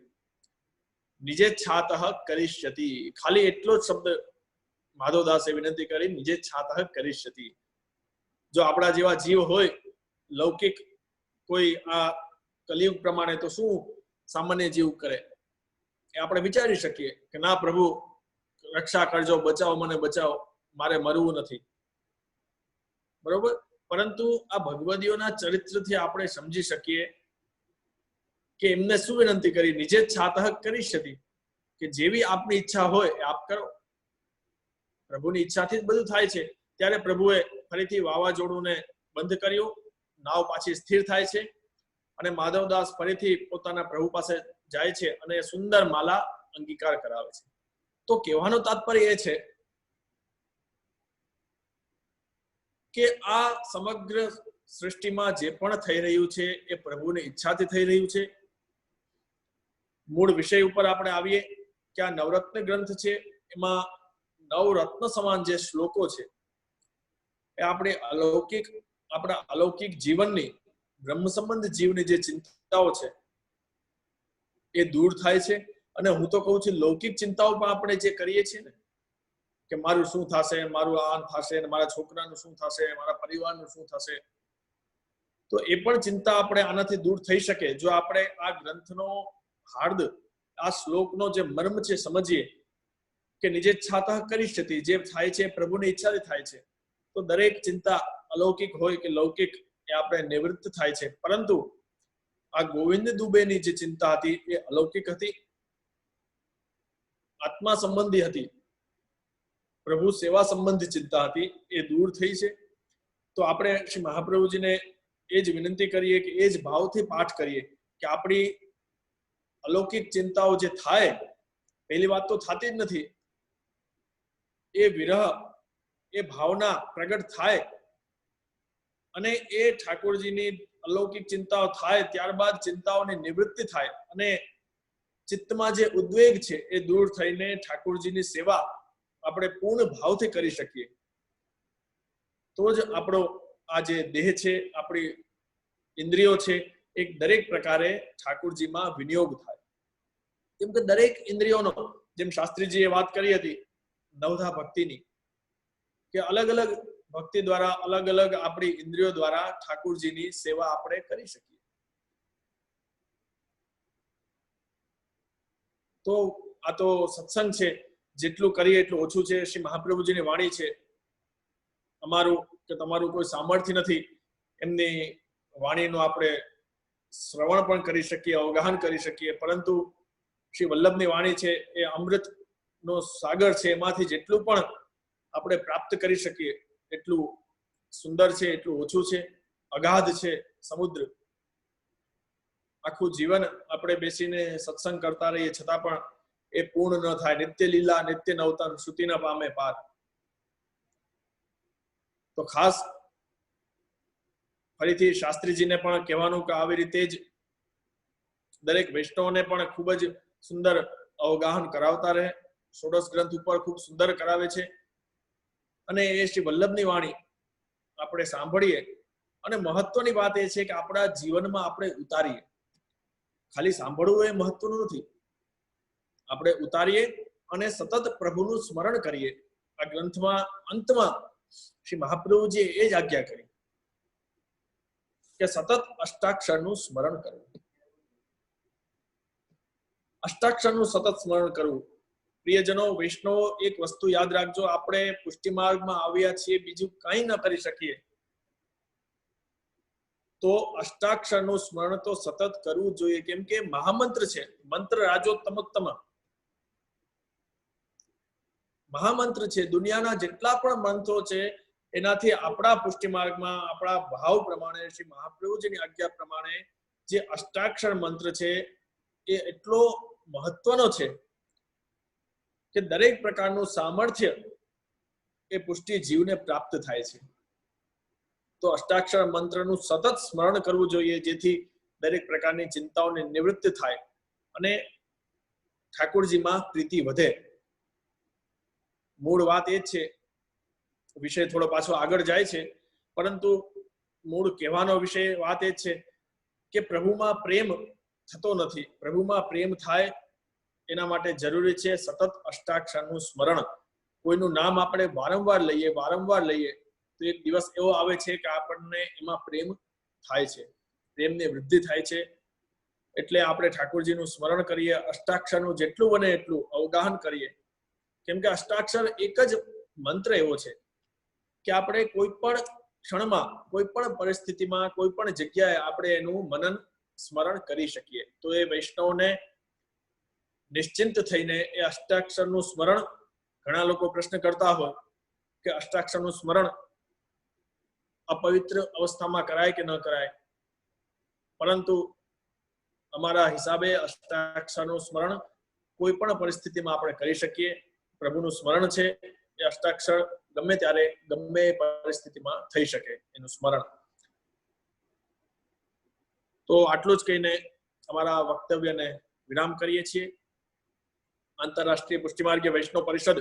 નિજે છાતઃ કરિષ્યતિ. ખાલી એટલો જ શબ્દ માધવદાસે વિનંતી કરી, નિજે છાતઃ કરિષ્યતિ. જો આપણા જેવા જીવ હોય લૌકિક, કોઈ આ કલિયુગ પ્રમાણે, તો શું સામાન્ય જીવ કરે? એ આપણે વિચારી શકીએ કે ના પ્રભુ રક્ષા કરજો, બચાવો, મને બચાવો, મારે મરવું નથી, બરોબર. પરંતુ આ ભગવદીઓના ચરિત્રથી આપણે સમજી શકીએ કે એમને શું વિનંતી કરી? નિજે છાતઃ કરિષ્યતિ, કે જેવી આપની ઈચ્છા હોય એ આપ કરો. પ્રભુની ઈચ્છાથી જ બધું થાય છે. ત્યારે પ્રભુએ ફરીથી વાવાઝોડુંને બંધ કર્યું, નાવ પાછી સ્થિર થાય છે, અને માધવદાસ ફરીથી પોતાના પ્રભુ પાસે જાય છે અને સુંદર માલા અંગીકાર કરાવે છે. તો કહેવાનો તાત્પર્ય એ છે કે આ સમગ્ર સૃષ્ટિમાં જે પણ થઈ રહ્યું છે એ પ્રભુની ઈચ્છાથી થઈ રહ્યું છે. મૂળ વિષય ઉપર આપણે આવીએ કે આ નવરત્ન ગ્રંથ છે, એમાં નવરત્ન સમાન જે શ્લોકો છે એ આપણા અલૌકિક જીવનની, બ્રહ્મ સંબંધ જીવની જે ચિંતાઓ છે એ દૂર થાય છે. અને હું તો કહું છું, લૌકિક ચિંતાઓ પણ આપણે જે કરીએ છીએ ને, કે મારું શું થશે, મારું આ થશે, મારા છોકરાનું શું થશે, મારા પરિવારનું શું થશે, તો એ પણ ચિંતા આપણે આનાથી દૂર થઈ શકે જો આપણે આ ગ્રંથનો હાર્દ, આ શ્લોકનો જે મર્મ છે સમજીએ કે નિજે છાતઃ કરિષ્યતિ, જે થાય છે પ્રભુની ઈચ્છાથી થાય છે. તો દરેક ચિંતા અલૌકિક હોય કે લૌકિક એ આપણે નિવૃત્ત થાય છે. પરંતુ આ ગોવિંદ દુબેની જે ચિંતા હતી એ અલૌકિક હતી, આત્મા સંબંધી હતી, પ્રભુ સેવા સંબંધી ચિંતા હતી, એ દૂર થઈ છે. તો આપણે શ્રી મહાપ્રભુજીને એ જ વિનંતી કરીએ કે એ જ ભાવથી પાઠ કરીએ કે આપણી અલૌકિક ચિંતાઓ જે થાય, પહેલી વાત તો થતી જ નથી, એ વિરહ, એ ભાવના પ્રગટ થાય અને એ ઠાકોરજીની અલૌકિક ચિંતાઓ થાય, ત્યારબાદ ચિંતાઓની નિવૃત્તિ થાય અને ચિત્તમાં જે ઉદ્વેગ છે એ દૂર થઈને ઠાકોરજીની સેવા આપણે પૂર્ણ ભાવથી કરી શકીએ. તો જ આપણો આ જે દેહ છે, આપણી ઇન્દ્રિયો છે, એક દરેક પ્રકારે ઠાકોરજીમાં વિનિયોગ થાય. કેમ કે દરેક ઇન્દ્રિયોનો, જેમ શાસ્ત્રીજીએ વાત કરી હતી નવધા ભક્તિની, કે અલગ અલગ ભક્તિ દ્વારા, અલગ અલગ આપણી ઇન્દ્રિયો દ્વારા ઠાકોરજીની સેવા આપણે કરી શકીએ. તો આ તો સત્સંગ છે, જેટલું કરીએ એટલું ઓછું છે. શ્રી મહાપ્રભુજીની વાણી છે, અમારું કે તમારું કોઈ સામર્થ્ય નથી એમની વાણીનું આપણે શ્રવણ પણ કરી શકીએ, અવગાહન કરી શકીએ, પરંતુ શ્રી વલ્લભની વાણી છે એ અમૃતનો સાગર છે, એમાંથી જેટલું પણ આપણે પ્રાપ્ત કરી શકીએ એટલું સુંદર છે, એટલું ઓછું છે, અગાધ છે સમુદ્ર. આખું જીવન આપણે બેસીને સત્સંગ કરતા રહીએ છતાં પણ એ પૂર્ણ ન થાય. નિત્ય લીલા નિત્ય નવતન શ્રુતિ ન પામે પાર. તો ખાસ ફરીથી શાસ્ત્રીજીને પણ કહેવાનું કે આવી રીતે જ દરેક વૈષ્ણવને પણ ખૂબ જ સુંદર અવગાહન કરાવતા રહે. ષોડશ ગ્રંથ ઉપર ખૂબ સુંદર કરાવે છે અને એ શ્રી વલ્લભની વાણી આપણે સાંભળીએ અને મહત્વની વાત એ છે કે આપણા જીવનમાં આપણે ઉતારીએ. ખાલી સાંભળવું એ મહત્વનું નથી, આપણે ઉતારીએ અને સતત પ્રભુનું સ્મરણ કરીએ. આ ગ્રંથમાં અંતમાં શ્રી મહાપ્રભુજીએ એ જ આજ્ઞા કરી કે સતત અષ્ટાક્ષરનું સ્મરણ કરવું. અષ્ટાક્ષરનું સતત સ્મરણ કરવું. પ્રિયજનો, વૈષ્ણવો, એક વસ્તુ યાદ રાખજો, આપણે પુષ્ટિ માર્ગમાં આવ્યા છીએ, બીજું કંઈ ન કરી શકીએ તો અષ્ટાક્ષરનું સ્મરણ તો સતત કરવું જોઈએ, કેમ કે મહામંત્ર છે. મંત્ર રાજોત્તમોત્તમ મહામંત્ર છે. દુનિયાના જેટલા પણ મંત્રો છે એનાથી આપણા પુષ્ટિ માર્ગમાં આપણા ભાવ પ્રમાણે શ્રી મહાપ્રભુજીની આજ્ઞા પ્રમાણે જે અષ્ટાક્ષર મંત્ર છે એ એટલો મહત્વનો છે કે દરેક પ્રકારનું સામર્થ્ય એ પુષ્ટિ જીવને પ્રાપ્ત થાય છે. તો અષ્ટાક્ષર મંત્રનું સતત સ્મરણ કરવું જોઈએ, જેથી દરેક પ્રકારની ચિંતાઓને નિવૃત્ત થાય અને ઠાકોરજીમાં પ્રીતિ વધે. મૂળ વાત એ જ છે, વિષય થોડો પાછો આગળ જાય છે, પરંતુ મૂળ કહેવાનો વિષય વાત એ જ છે કે પ્રભુમાં પ્રેમ થતો નથી. પ્રભુમાં પ્રેમ થાય એના માટે જરૂરી છે સતત અષ્ટાક્ષરનું સ્મરણ. કોઈનું નામ આપણે વારંવાર લઈએ તો એક દિવસ એવો આવે છે કે આપણને એમાં પ્રેમ થાય છે, પ્રેમની વૃદ્ધિ થાય છે. એટલે આપણે ઠાકોરજીનું સ્મરણ કરીએ, અષ્ટાક્ષરનું જેટલું બને એટલું અવગાહન કરીએ, કેમ કે અષ્ટાક્ષર એક જ મંત્ર એવો છે કે આપણે કોઈ પણ ક્ષણમાં, કોઈ પણ પરિસ્થિતિમાં, કોઈ પણ જગ્યાએ આપણે એનું મનન સ્મરણ કરી શકીએ. તો એ વૈષ્ણવને નિશ્ચિંત થઈને એ અષ્ટાક્ષરનું સ્મરણ, ઘણા લોકો પ્રશ્ન કરતા હોય કે અષ્ટાક્ષરનું સ્મરણ અપવિત્ર અવસ્થામાં કરાય કે ન કરાય, પરંતુ અમારા હિસાબે અષ્ટાક્ષરનું સ્મરણ કોઈ પણ પરિસ્થિતિમાં આપણે કરી શકીએ. પ્રભુનું સ્મરણ છે એ અષ્ટાક્ષર ગમે ત્યારે, ગમે પરિસ્થિતિમાં થઈ શકે એનું સ્મરણ. તો આટલું જ કહીને અમારા વક્તવ્યને વિરામ કરીએ છીએ. આંતરરાષ્ટ્રીય પુષ્ટિમાર્ગીય વૈષ્ણવ પરિષદ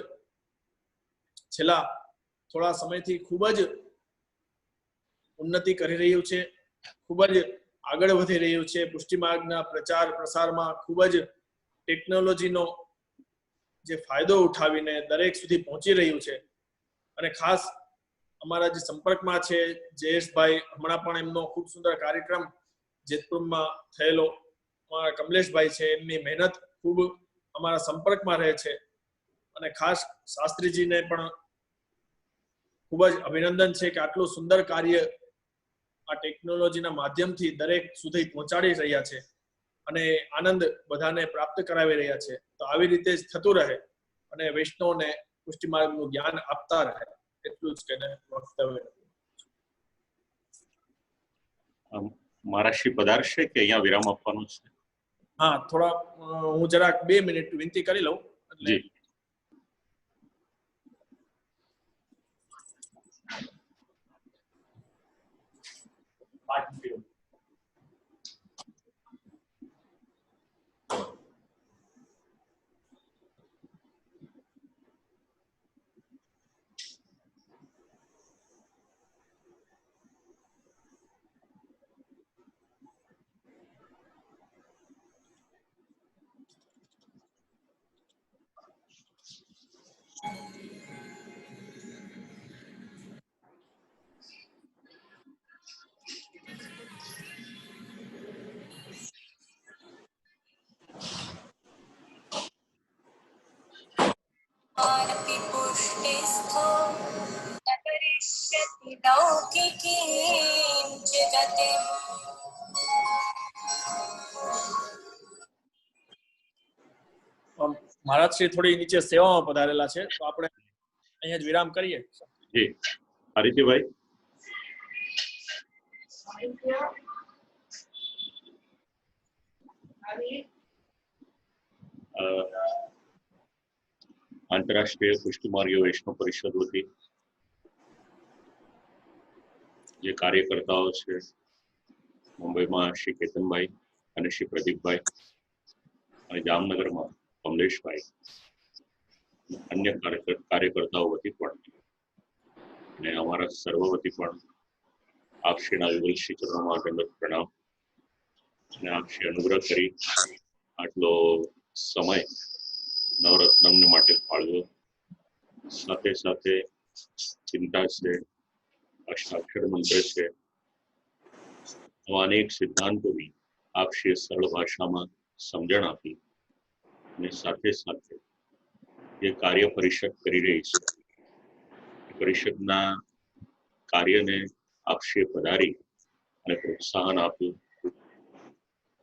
છેલ્લા થોડા સમયથી ખૂબ જ ઉન્નતિ કરી રહ્યું છે, ખૂબ જ આગળ વધી રહ્યું છે. પુષ્ટિમાર્ગના પ્રચાર પ્રસારમાં ખૂબ જ ટેકનોલોજીનો જે ફાયદો ઉઠાવીને દરેક સુધી પહોંચી રહ્યું છે. અને ખાસ અમારા જે સંપર્કમાં છે જયેશભાઈ, હમણાં પણ એમનો ખૂબ સુંદર કાર્યક્રમ જેતપુરમાં થયેલો, અમારા કમલેશભાઈ છે, એમની મહેનત ખૂબ અમારા સંપર્કમાં રહે છે. અને ખાસ શાસ્ત્રીજીને પણ ખૂબ જ અભિનંદન છે કે આટલું સુંદર કાર્ય આ ટેકનોલોજીના માધ્યમથી દરેક સુધી પહોંચાડી રહ્યા છે અને આનંદ બધાને પ્રાપ્ત કરાવી રહ્યા છે. તો આવી રીતે જ થતું રહે અને વૈષ્ણવને પુષ્ટિ માર્ગનું જ્ઞાન આપતા રહે, એટલું જ કહીને વક્તવ્ય. મારા શ્રી પધારશે કે અહીંયા વિરામ આપવાનો છે? હા, થોડા હું જરાક 2 મિનિટ વિનંતી કરી લઉં. જી. पुष्टिस्थो न करिष्यति लौकिकीं जगतिम्। મહારાજશ્રી થોડી નીચે સેવામાં પધારેલા છે, તો આપણે અહીંયા જ વિરામ કરીએ. જી, હરિભાઈ. આંતરરાષ્ટ્રીય પુષ્ટિમાર્ગીય વૈષ્ણવ પરિષદ વતી જે કાર્યકર્તાઓ છે મુંબઈમાં શ્રી કેતનભાઈ અને શ્રી પ્રદીપભાઈ અને જામનગરમાં કમલેશભાઈ અન્ય કાર્યકર્તાઓ વતી પણ અને અમારા સર્વ વતી પણ આપ શ્રીના યુગલ શ્રી ચરણોમાં દંડવત પ્રણામ અને આપ શ્રી અનુગ્રહ કરી આટલો સમય નવરત્નમને માટે ફાળવ્યો. સાથે સાથે ચિંતા છે, અષ્ટાક્ષર મંત્ર છે, આવા અનેક સિદ્ધાંતોની આપ શ્રી સરળ ભાષામાં સમજણ આપી અને સાથે સાથે જે કાર્ય પરિષદ કરી રહી છે પરિષદના કાર્યને આપશે પધારી અને પ્રોત્સાહન આપ્યું.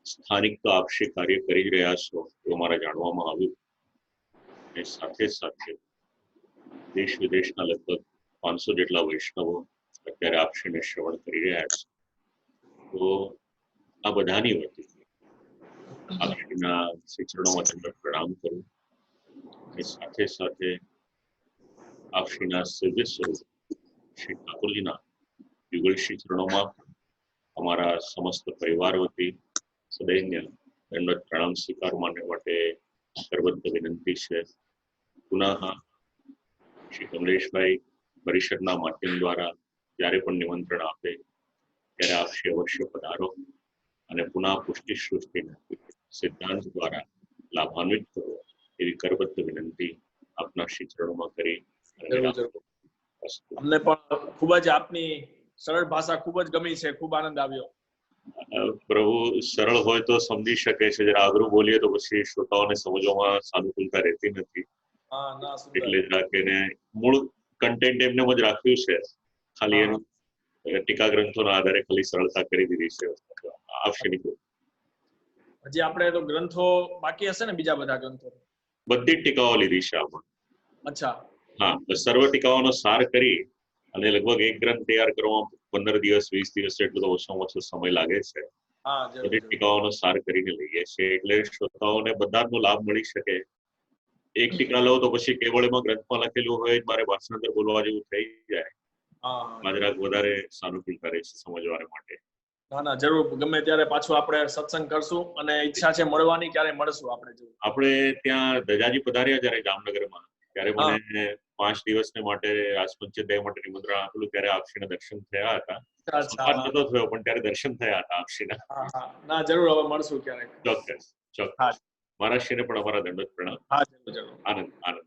સ્થાનિક તો આપશે કાર્ય કરી રહ્યા છો એવું મારા જાણવામાં આવ્યું અને સાથે સાથે દેશ વિદેશના લગભગ 500 જેટલા વૈષ્ણવો અત્યારે આપશેને શ્રવણ કરી રહ્યા છે. તો આ બધાની વતી આપશ્રીના શ્રી ચરણોમાં દંડવત પ્રણામ કરું અને સાથે સાથે આપશ્રીના સર્વે સ્વરૂપ શ્રી ઠાકોરજીના યુગલ શ્રી ચરણોમાં અમારા સમસ્ત પરિવાર વતી સદૈન્ય દંડવત પ્રણામ સ્વીકારવા માટે સર્વત્ર વિનંતી છે. પુનઃ શ્રી કમલેશભાઈ પરિષદના માધ્યમ દ્વારા જ્યારે પણ નિમંત્રણ આપે ત્યારે આપશે અવશ્ય પધારો અને પુનઃ પુષ્ટિ સૃષ્ટિને સિદ્ધાંત દ્વારા લાભાન્વિત કરો એવી કરબદ્ધ વિનંતી આપના શ્રી ચરણોમાં કરી અમને પણ ખૂબ જ આપની સરળ ભાષા ખૂબ જ ગમી છે, ખૂબ આનંદ આવ્યો. પ્રભુ સરળ હોય તો સમજી શકે છે, જરા અઘરું બોલીએ તો પછી શ્રોતાઓને સમજવામાં સાનુકૂળતા રહેતી નથી. એટલે જ રાખીને મૂળ કન્ટેન્ટ એમને જ રાખ્યું છે, ખાલી એનું ટીકા ગ્રંથોના આધારે ખાલી સરળતા કરી દીધી છે. આપશે હજી આપણે તો ગ્રંથો બાકી હશે ને, બીજા બધા ગ્રંથો બધી જ ટીકાઓ લીધી છે આમાં. અચ્છા, હા, સર્વ ટીકાઓનો સાર કરી અને લગભગ એક ગ્રંથ તૈયાર કરવામાં 15 દિવસ 20 દિવસ જેટલો તો ઓછામાં ઓછો સમય લાગે છે. બધી ટીકાઓનો સાર કરીને લઈએ છીએ એટલે શ્રોતાઓને બધાનો લાભ મળી શકે. એક ટીકા લો તો પછી કેવળ એમાં ગ્રંથમાં લખેલું હોય મારે ભાષાંતર બોલવા જેવું થઈ જાય. જરાક વધારે સાનુકૂળતા રહે છે સમજવા માટે. ના જરૂર, ગમે ત્યારે પાછું આપણે સત્સંગ કરશું અને ઈચ્છા છે મળવાની, ક્યારે મળશું આપણે ત્યાં દજાજી પધાર્યા જ્યારે જામનગરમાં ત્યારે મને 5 દિવસને માટે રાજપંચાયત દેવ માટે નિમંત્રણ આપેલું ત્યારે આપશ્રીના દર્શન થયા હતા. સંવાદ નતો થયો પણ ત્યારે દર્શન થયા હતા આપશ્રીના. ના જરૂર, હવે મળશું ક્યારેક. ચોક્કસ. મારા શ્રીને પણ અમારા દંડવત પ્રણામ. હા જરૂર. આનંદ.